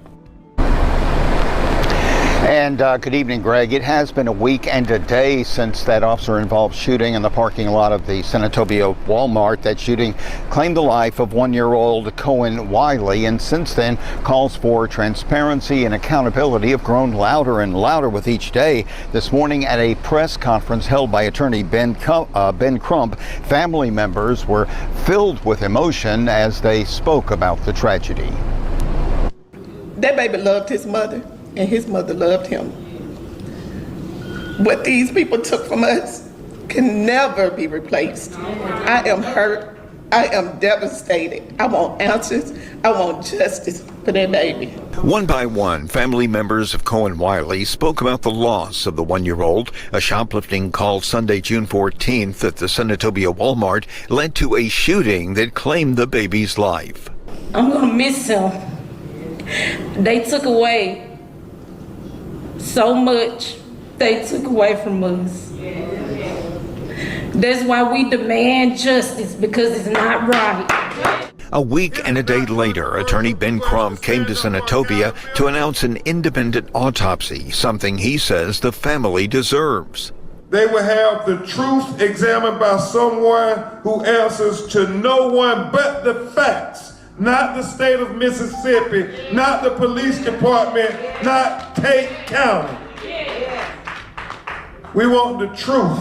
And good evening, Greg. It has been a week and a day since that officer-involved shooting in the parking lot of the Senatobia Walmart. That shooting claimed the life of 1-year-old Kohen Wiley, and since then, calls for transparency and accountability have grown louder and louder with each day. This morning at a press conference held by attorney Ben Crump, family members were filled with emotion as they spoke about the tragedy. That baby loved his mother, and his mother loved him. What these people took from us can never be replaced. I am hurt. I am devastated. I want answers. I want justice for that baby. One by one, family members of Kohen Wiley spoke about the loss of the 1-year-old. A shoplifting call Sunday, June 14th at the Senatobia Walmart led to a shooting that claimed the baby's life. I'm gonna miss him. They took away so much. They took away from us. That's why we demand justice, because it's not right. A week and a day later, attorney Ben Crump came to Senatobia to announce an independent autopsy, something he says the family deserves. They will have the truth examined by someone who answers to no one but the facts. Not the state of Mississippi, not the police department, not Tate County. We want the truth.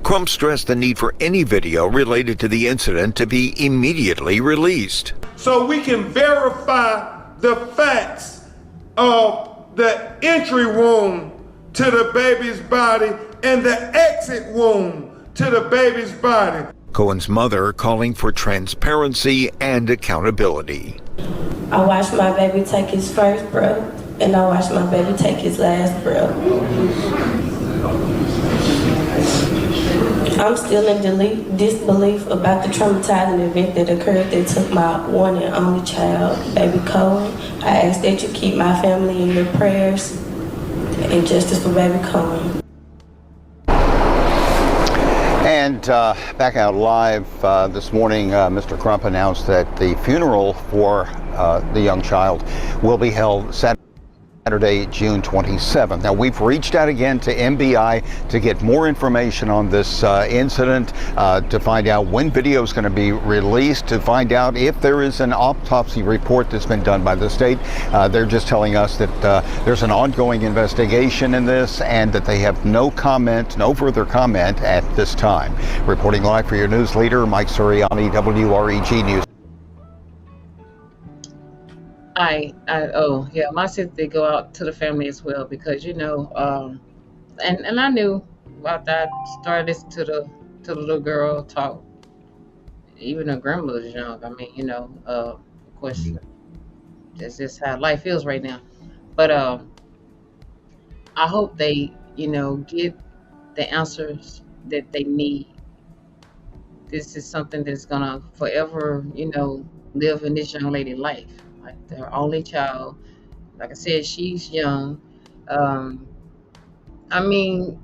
Crump stressed the need for any video related to the incident to be immediately released. So we can verify the facts of the entry wound to the baby's body and the exit wound to the baby's body. Cohen's mother calling for transparency and accountability. I watched my baby take his first breath, and I watched my baby take his last breath. I'm still in disbelief about the traumatizing event that occurred that took my one and only child, baby Cohen. I ask that you keep my family in your prayers and justice for baby Cohen. And back out live this morning, Mr. Crump announced that the funeral for the young child will be held Saturday, June 27th. Now, we've reached out again to MBI to get more information on this incident, to find out when video is going to be released, to find out if there is an autopsy report that's been done by the state. They're just telling us that there's an ongoing investigation in this and that they have no further comment at this time. Reporting live for your news leader, Mike Suriani, WREG News. My sympathy go out to the family as well, because and I knew about that. Started listening to the little girl talk. Even her grandmother's young. I mean, of course, that's just how life feels right now. But I hope they, get the answers that they need. This is something that's gonna forever, live in this young lady's life. Like, their only child. Like I said, she's young. I mean,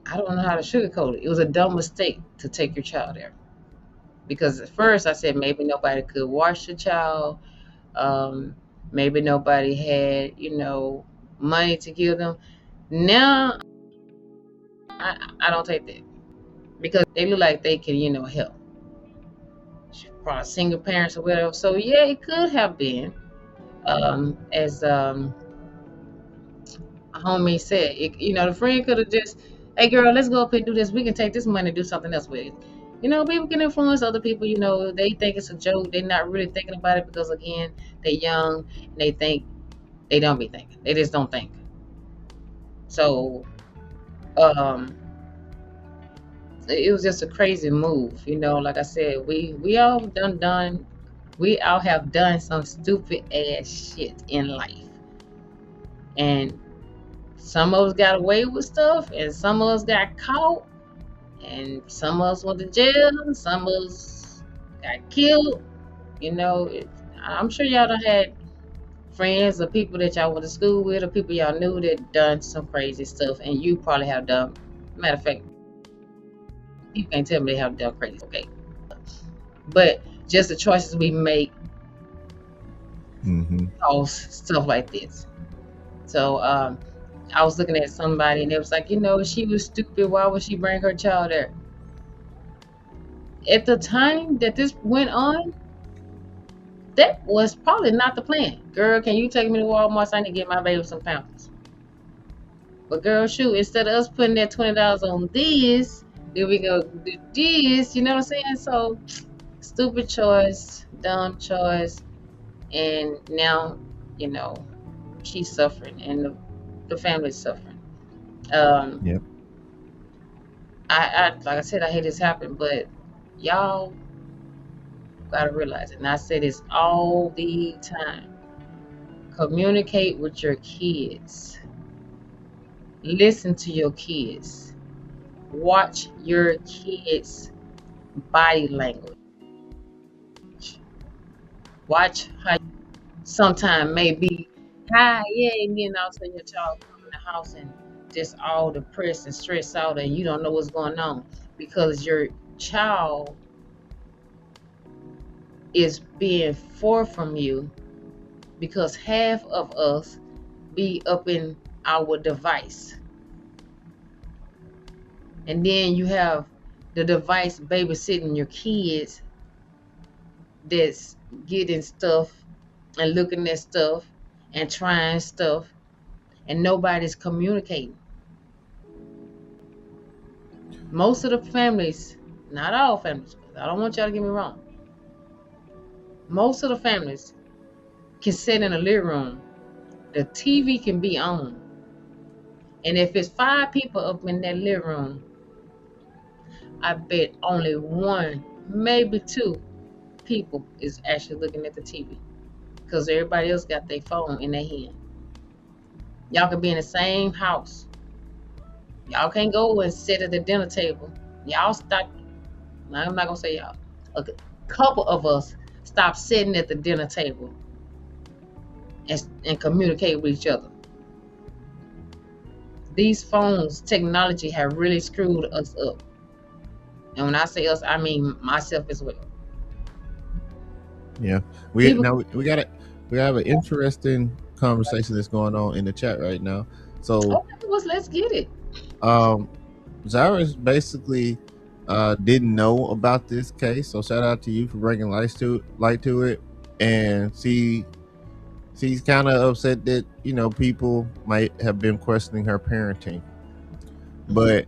I don't know how to sugarcoat it. It was a dumb mistake to take your child there. Because at first I said maybe nobody could watch the child. Maybe nobody had, money to give them. Now, I don't take that. Because they look like they can, help. Probably single parents or whatever. So yeah, it could have been, as a homie said, the friend could have just, hey girl, let's go up and do this. We can take this money and do something else with it. People can influence other people. They think it's a joke. They're not really thinking about it because, again, they're young and they think they don't be thinking. They just don't think. So, it was just a crazy move, like I said, we all have done some stupid ass shit in life. And some of us got away with stuff, and some of us got caught, and some of us went to jail, and some of us got killed. I'm sure y'all done had friends or people that y'all went to school with, or people y'all knew that done some crazy stuff, and you probably have done. Matter of fact, you can't tell me they have done crazy, okay? But just the choices we make cause stuff like this. So I was looking at somebody and it was like, she was stupid. Why would she bring her child there? At the time that this went on, that was probably not the plan. Girl, can you take me to Walmart so I need to get my baby some Pampers? But girl, shoot, instead of us putting that $20 on this, then we go do this, you know what I'm saying? So, stupid choice, dumb choice, and now, she's suffering, and the family's suffering. Yep. I like I said, I hate this happening, but y'all gotta realize it. And I say this all the time. Communicate with your kids. Listen to your kids. Watch your kids' body language. Watch how sometimes maybe, hi, yeah, and then all of a sudden your child come in the house and just all depressed and stressed out, and you don't know what's going on because your child is being far from you, because half of us be up in our device. And then you have the device babysitting your kids that's getting stuff and looking at stuff and trying stuff, and nobody's communicating. Most of the families, not all families, I don't want y'all to get me wrong. Most of the families can sit in a living room. The TV can be on. And if it's 5 people up in that living room, I bet only 1, maybe 2 people is actually looking at the TV, because everybody else got their phone in their hand. Y'all can be in the same house. Y'all can't go and sit at the dinner table. Y'all stop. I'm not gonna say y'all. A couple of us stop sitting at the dinner table and communicate with each other. these phones, technology have really screwed us up. And when I say us, I mean myself as well. Yeah, we got it. We have an interesting conversation that's going on in the chat right now. So, okay, let's get it. Zyrus basically didn't know about this case, so shout out to you for bringing light to it. And she's kind of upset that people might have been questioning her parenting, but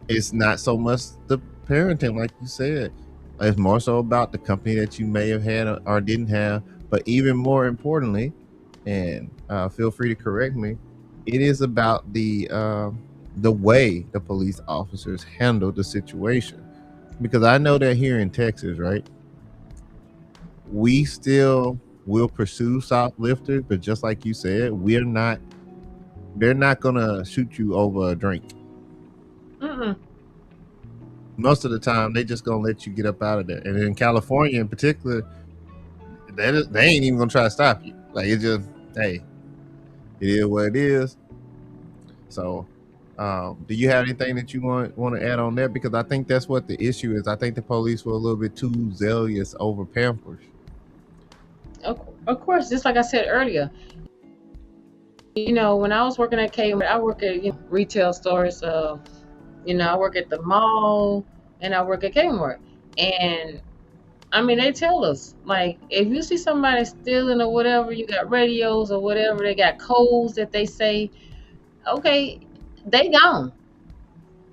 it's not so much the parenting, like you said. It's more so about the company that you may have had or didn't have. But even more importantly, and feel free to correct me, it is about the way the police officers handled the situation. Because I know that here in Texas, right, we still will pursue shoplifters, but just like you said, they're not gonna shoot you over a drink. Most of the time, they just gonna let you get up out of there. And in California, in particular, they ain't even gonna try to stop you. Like, it's just, hey, it is what it is. So, do you have anything that you want to add on there? Because I think that's what the issue is. I think the police were a little bit too zealous over Pampers. Of course, just like I said earlier, when I was working at Kmart, I work at retail stores. I work at the mall and I work at Kmart. And I mean, they tell us, like, if you see somebody stealing or whatever, you got radios or whatever, they got codes that they say, okay, they gone.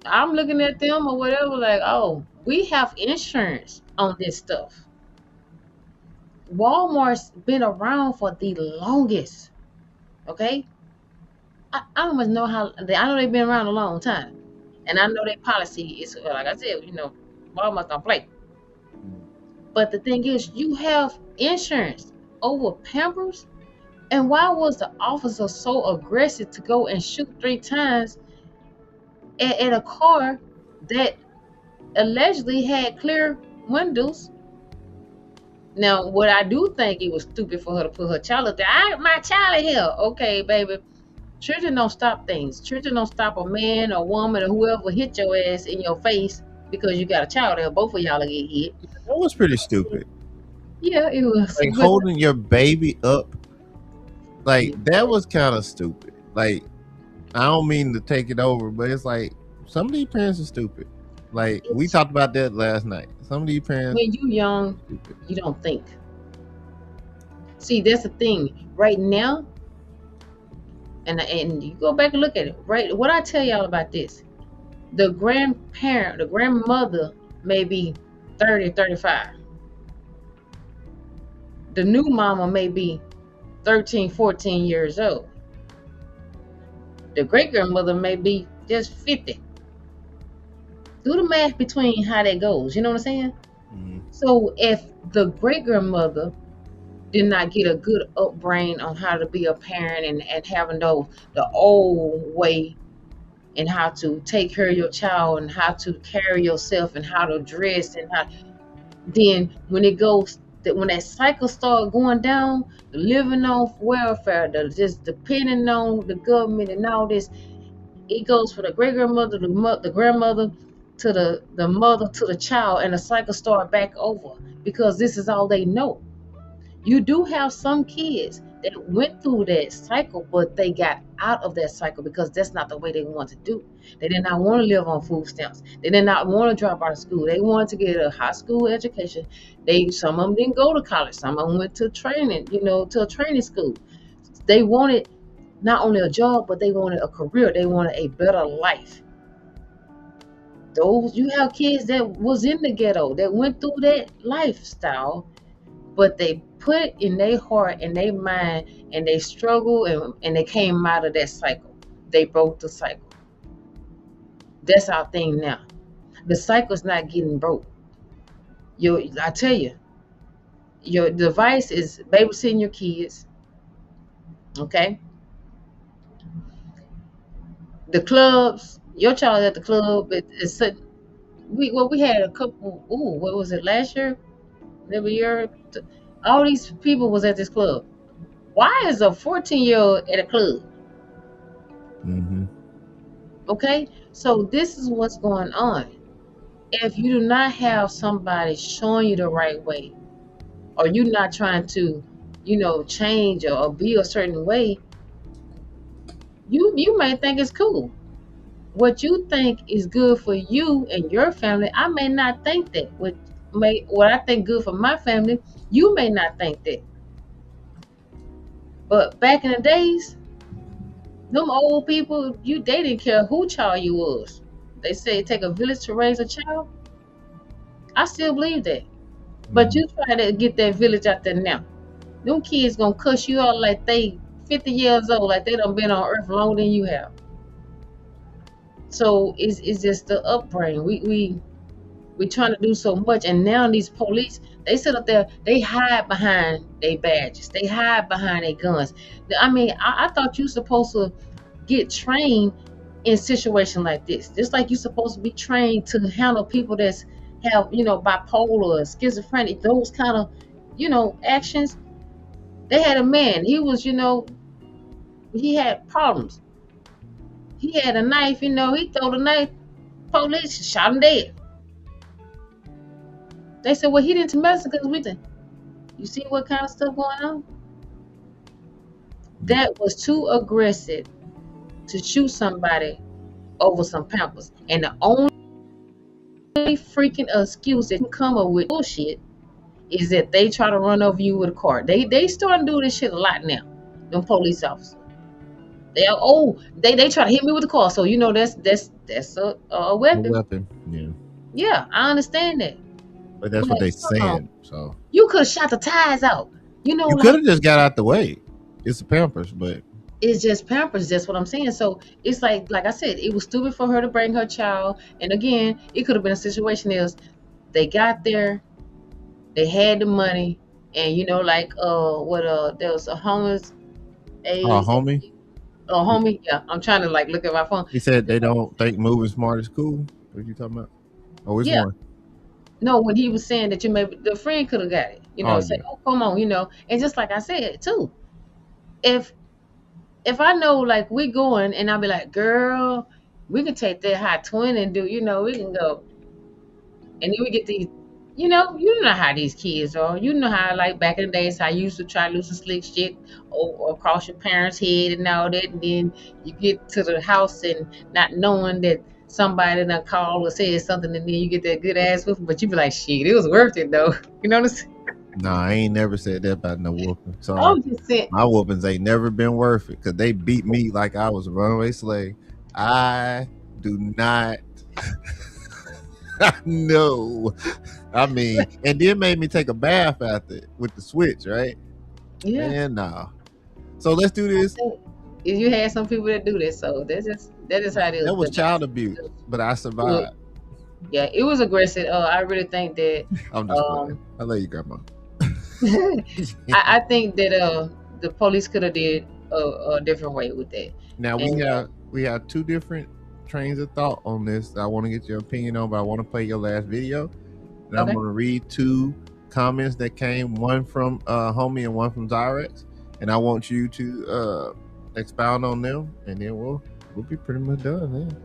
I'm looking at them or whatever, like, oh, we have insurance on this stuff. Walmart's been around for the longest. Okay? I don't even know how, I know they've been around a long time. And I know their policy is, like I said, Walmart don't play. But the thing is, you have insurance over Pampers. And why was the officer so aggressive to go and shoot 3 times at a car that allegedly had clear windows? Now, what I do think it was stupid for her to put her child up there. My child in here. Okay, baby. Children don't stop things. Children don't stop a man or woman or whoever hit your ass in your face because you got a child there. Both of y'all will get hit. That was pretty stupid. Yeah, it was. Like, holding your baby up. Like, that was kind of stupid. Like, I don't mean to take it over, but it's like, some of these parents are stupid. Like, we talked about that last night. Some of these parents. When you young, you don't think. See, that's the thing. Right now, and you go back and look at it, right? What I tell y'all about this, the grandmother may be 30, 35. The new mama may be 13, 14 years old. The great-grandmother may be just 50. Do the math between how that goes. You know what I'm saying? Mm-hmm. So if the great-grandmother did not get a good upbringing on how to be a parent and having the old way and how to take care of your child and how to carry yourself and how to dress and how, then when that cycle start going down, the living on welfare, just depending on the government and all this, it goes for the great-grandmother, the grandmother, to the mother, to the child, and the cycle start back over because this is all they know. You do have some kids that went through that cycle, but they got out of that cycle because that's not the way they want to do. They did not want to live on food stamps. They did not want to drop out of school. They wanted to get a high school education. Some of them didn't go to college. Some of them went to training, to a training school. They wanted not only a job, but they wanted a career. They wanted a better life. You have kids that was in the ghetto that went through that lifestyle, but they put it in their heart and their mind, and they struggle and they came out of that cycle. They broke the cycle. That's our thing now. The cycle's not getting broke. I tell you, your device is babysitting your kids. Okay? The clubs, your child at the club, we had a couple, what was it, last year? Every year? All these people was at this club. Why is a 14-year-old at a club? Mm-hmm. Okay, so this is what's going on. If you do not have somebody showing you the right way, or you're not trying to, change or be a certain way, you may think it's cool. What you think is good for you and your family, I may not think that. What I think good for my family, you may not think that. But back in the days, them old people, they didn't care who child you was. They say it take a village to raise a child. I still believe that. But you try to get that village out there now. Them kids gonna cuss you out like they 50 years old, like they done been on earth longer than you have. So it's just the upbringing. We trying to do so much, and now these police, they sit up there, they hide behind their badges, they hide behind their guns. I mean, I thought you supposed to get trained in situation like this, just like you supposed to be trained to handle people that's have bipolar or schizophrenic, those kind of actions. They had a man, he was he had problems. He had a knife, he threw the knife, police shot him dead. They said, well, he didn't mess because we did. You see what kind of stuff going on? That was too aggressive to shoot somebody over some Pampers. And the only freaking excuse that can come up with bullshit is that they try to run over you with a car. They starting to do this shit a lot now. Them police officers. They try to hit me with a car. So that's a weapon. A weapon, yeah. Yeah, I understand that. But that's what they saying. So you could have shot the tires out. You could have just got out the way. It's the Pampers, but it's just Pampers. That's what I'm saying. So it's like I said, it was stupid for her to bring her child. And again, it could have been a situation is they got there, they had the money, and there was a homeless. Homie. Oh, homie. Yeah, I'm trying to look at my phone. He said they don't think moving smart is cool. What you talking about? Oh, which one? No, when he was saying that the friend could have got it, say, oh, come on, and just like I said too, if I know we going and I'll be like, girl, we can take that hot twin and do, we can go, and then we get these, you know how these kids are, how back in the days how you used to try to do some slick shit or across your parents' head and all that, and then you get to the house and not knowing that somebody done called or said something, and then you get that good ass whooping, but you be like, shit, it was worth it though. You know what I'm saying? Nah, I ain't never said that about no whooping. So my whoopings ain't never been worth it because they beat me like I was a runaway slave. I do not know. I mean, and then made me take a bath after with the switch, right? Yeah. And nah. So let's do this. You had some people that do this, so that is how it is. That was child abuse, but I survived. Yeah, it was aggressive. I really think that I'm just playing. I love you, Grandma. I think that the police could have did a different way with that. Now we have two different trains of thought on this. I want to get your opinion on, but I want to play your last video. And I'm going to read two comments that came, one from Homie and one from Zyrex, and I want you to expound on them, and then we'll be pretty much done then.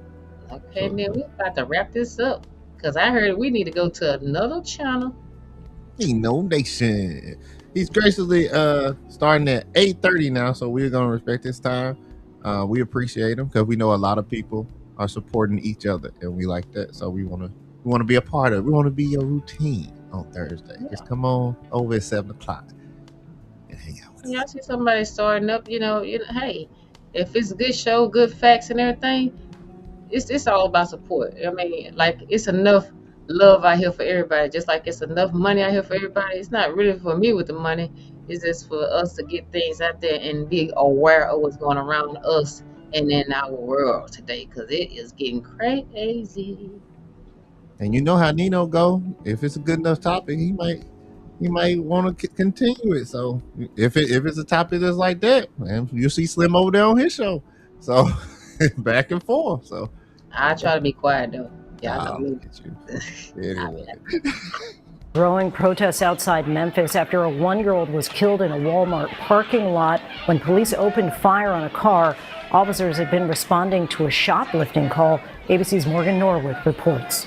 Okay, so, then we're about to wrap this up because I heard we need to go to another channel. Nation. He's graciously starting at 8:30 now, so we're gonna respect his time. We appreciate him because we know a lot of people are supporting each other, and we like that. So we want to be a part of it. We want to be your routine on Thursday. Yeah. Just come on over at 7:00 and hang out with us. I see somebody starting up. Hey, if it's a good show, good facts and everything, it's all about support. I mean, it's enough love out here for everybody, just like it's enough money out here for everybody. It's not really for me with the money. It's just for us to get things out there and be aware of what's going around us and in our world today, because it is getting crazy. And you know how Nino go. If it's a good enough topic, he might want to continue it. So if it's a topic that's like that, man, you'll see Slym over there on his show. So back and forth. So I try to be quiet though. Yeah, I'll look at you. Anyway. Growing protests outside Memphis after a 1-year-old was killed in a Walmart parking lot when police opened fire on a car. Officers had been responding to a shoplifting call. ABC's Morgan Norwood reports.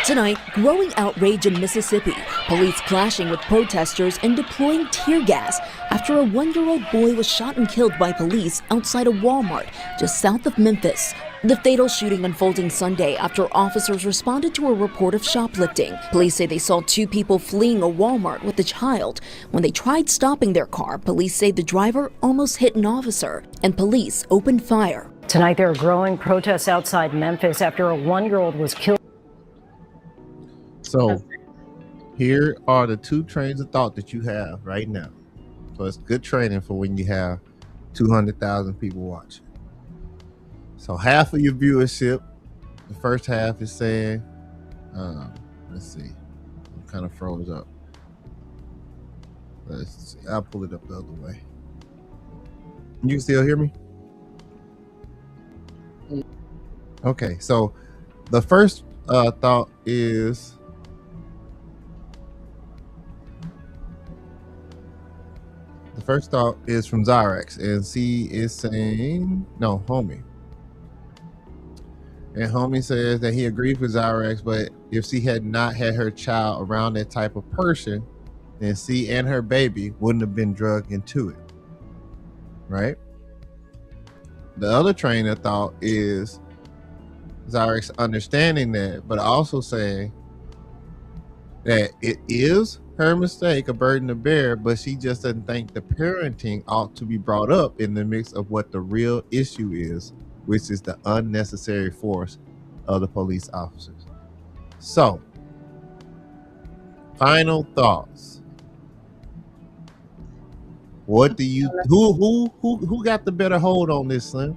Tonight, growing outrage in Mississippi. Police clashing with protesters and deploying tear gas after a 1-year-old boy was shot and killed by police outside a Walmart just south of Memphis. The fatal shooting unfolding Sunday after officers responded to a report of shoplifting. Police say they saw 2 people fleeing a Walmart with a child. When they tried stopping their car, police say the driver almost hit an officer, and police opened fire. Tonight, there are growing protests outside Memphis after a 1-year-old was killed. So here are the 2 trains of thought that you have right now. So it's good training for when you have 200,000 people watching. So half of your viewership, the first half is saying, let's see, it kind of froze up. Let's see, I'll pull it up the other way. You still hear me? Okay, so the first thought is, from Zyrex, and she is saying, no, homie. And homie says that he agrees with Zyrex, but if she had not had her child around that type of person, then she and her baby wouldn't have been drugged into it. Right? The other train of thought is Zyrex understanding that, but also saying that it is her mistake, a burden to bear, but she just doesn't think the parenting ought to be brought up in the mix of what the real issue is, which is the unnecessary force of the police officers. So, final thoughts. What do you who got the better hold on this, Slim?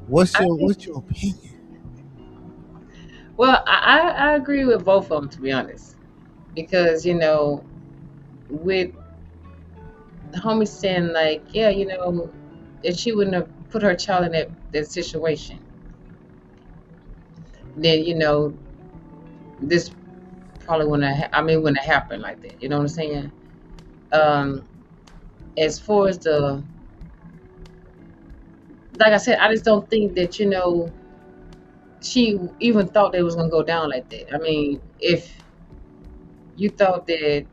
What's your opinion? Well, I agree with both of them, to be honest, because with the homie saying like, yeah, if she wouldn't have put her child in that situation, then this probably wouldn't have happened like that. You know what I'm saying? As far as like I said, I just don't think that she even thought they was gonna go down like that. I mean, if you thought that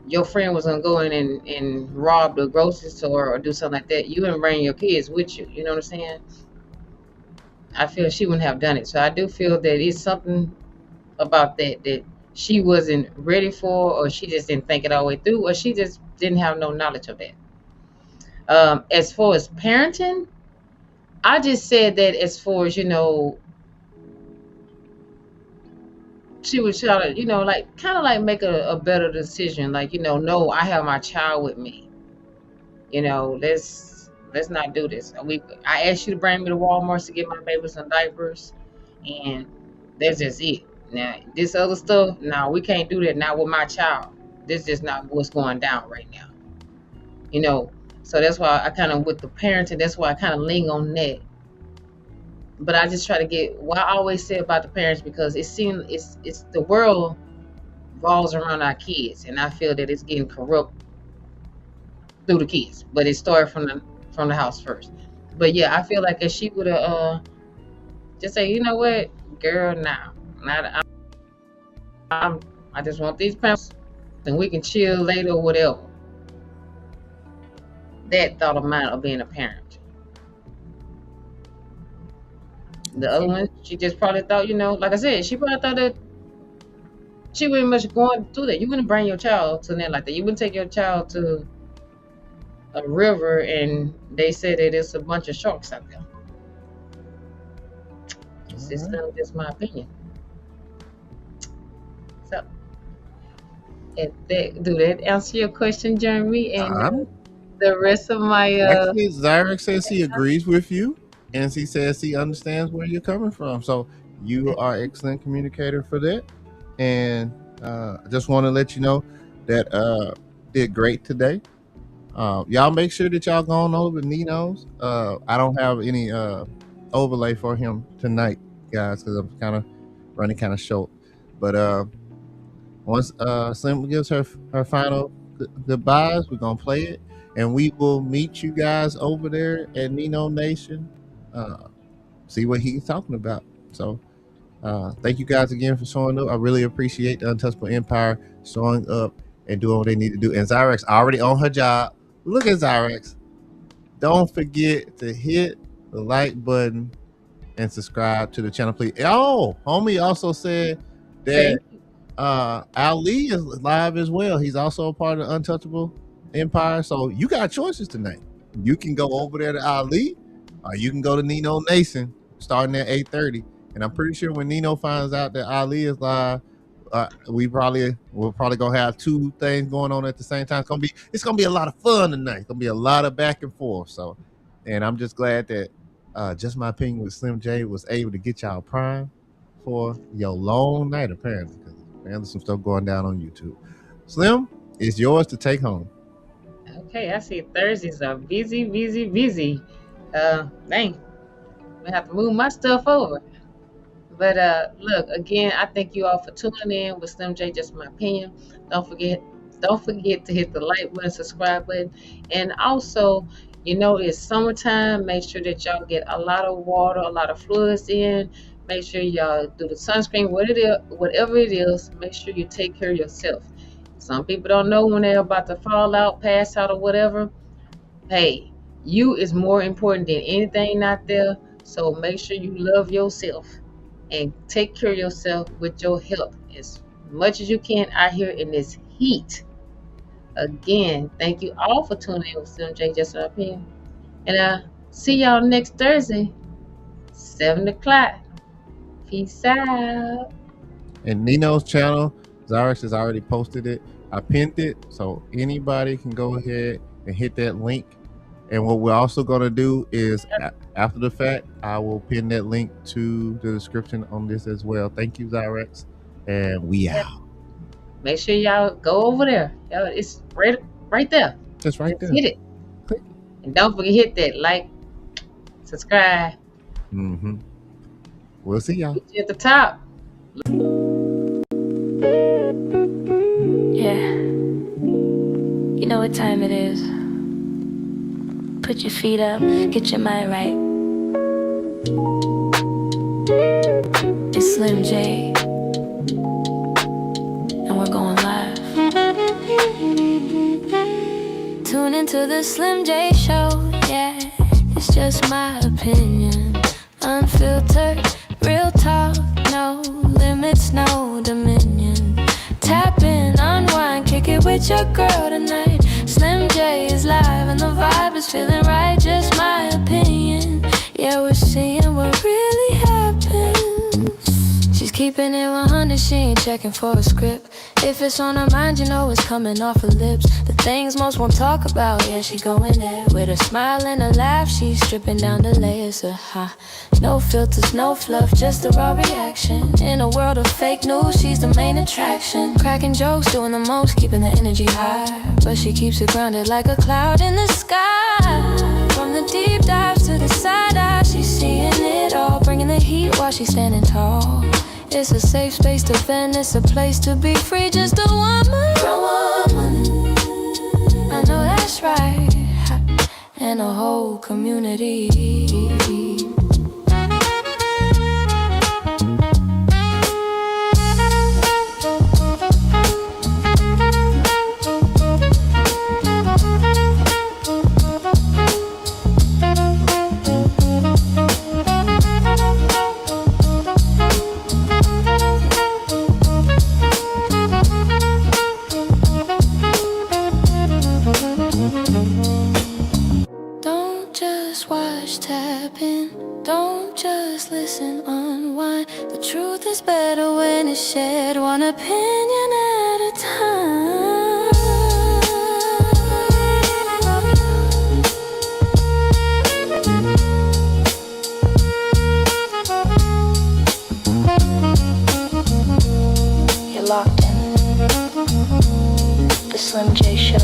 your friend was gonna go in and rob the grocery store or do something like that, you wouldn't bring your kids with you. You know what I'm saying? I feel she wouldn't have done it. So I do feel that it's something about that she wasn't ready for, or she just didn't think it all the way through, or she just didn't have no knowledge of that. As far as parenting, I just said that as far as, she would try to, like kind of like make a better decision. Like, no, I have my child with me. Let's not do this. I asked you to bring me to Walmart to get my baby some diapers, and that's just it. Now, this other stuff, no, we can't do that now with my child. This is just not what's going down right now. So that's why I kind of, with the parenting, that's why I kind of lean on that. But I just try to get what I always say about the parents, because it seems it's the world revolves around our kids, and I feel that it's getting corrupt through the kids. But it started from the house first. But yeah, I feel like if she would have just say, you know what, girl, now, I just want these parents, and we can chill later or whatever. That thought of mine of being a parent. The other one, she just probably thought, like I said, she probably thought that she wouldn't much going through that. You wouldn't bring your child to that like that. You wouldn't take your child to a river and they said that there's a bunch of sharks out there. It's just my opinion. So, do that answer your question, Jeremy? And the rest of my actually, Zyrex says he agrees with you, and she says he understands where you're coming from. So you are an excellent communicator for that. And I just want to let you know that did great today. Y'all make sure that y'all going over Nino's. I don't have any overlay for him tonight, guys, because I'm kind of running kind of short. But once Slim gives her final goodbyes, we're gonna play it, and we will meet you guys over there at Nino Nation. See what he's talking about. So thank you guys again for showing up. I really appreciate the Untouchable Empire showing up and doing what they need to do. And Zyrex already on her job. Look at Zyrex. Don't forget to hit the like button and subscribe to the channel, please. Oh, homie also said that Ali is live as well. He's also a part of the Untouchable Empire. So you got choices tonight. You can go over there to Ali, or you can go to Nino Nation starting at 8:30. And I'm pretty sure when Nino finds out that Ali is live, we're probably gonna have two things going on at the same time. It's gonna be a lot of fun tonight. It's gonna be a lot of back and forth. So, and I'm just glad that Just My Opinion with Slym J was able to get y'all prime for your long night, apparently, because there's some stuff going down on YouTube. Slim, it's yours to take home. Okay, I see Thursdays are busy. Dang, I have to move my stuff over. But look, again, I thank you all for tuning in with Slym J, Just My Opinion. Don't forget to hit the like button, subscribe button, and also, you know, it's summertime. Make sure that y'all get a lot of water, a lot of fluids in. Make sure y'all do the sunscreen, whatever it is. Make sure you take care of yourself. Some people don't know when they're about to fall out, pass out, or whatever. Hey, you is more important than anything out there. So make sure you love yourself and take care of yourself with your health as much as you can out here in this heat. Again, thank you all for tuning in with Slym J, Just My Opinion. And see y'all next Thursday, 7 o'clock. Peace out. And Nino's channel, Zyrex has already posted it. I pinned it, so anybody can go ahead and hit that link. And what we're also going to do is, after the fact, I will pin that link to the description on this as well. Thank you, Zyrex. And we out. Make sure y'all go over there. It's right there. Just right there. Hit it. And don't forget to hit that like, subscribe. We'll see y'all. At the top. Yeah. You know what time it is. Put your feet up, get your mind right. It's Slym J, and we're going live. Tune into the Slym J show, yeah. It's just my opinion. Unfiltered, real talk, no limits, no dominion. Tap in, unwind, kick it with your girl tonight. Slym J is live and the vibe is feeling right. Just my opinion. Yeah, we're seeing what really happens. She's keeping it 100, she ain't checking for a script. If it's on her mind, you know it's coming off her lips. The things most won't talk about, yeah, she going there. With a smile and a laugh, she's stripping down the layers of no filters, no fluff, just a raw reaction. In a world of fake news, she's the main attraction. Cracking jokes, doing the most, keeping the energy high. But she keeps it grounded like a cloud in the sky. From the deep dives to the side eye, she's seeing it all. Bringing the heat while she's standing tall. It's a safe space to vent, it's a place to be free. Just a woman, I know that's right. And a whole community. Don't just listen, unwind. The truth is better when it's shared, one opinion at a time. You're locked in. The Slym J Show.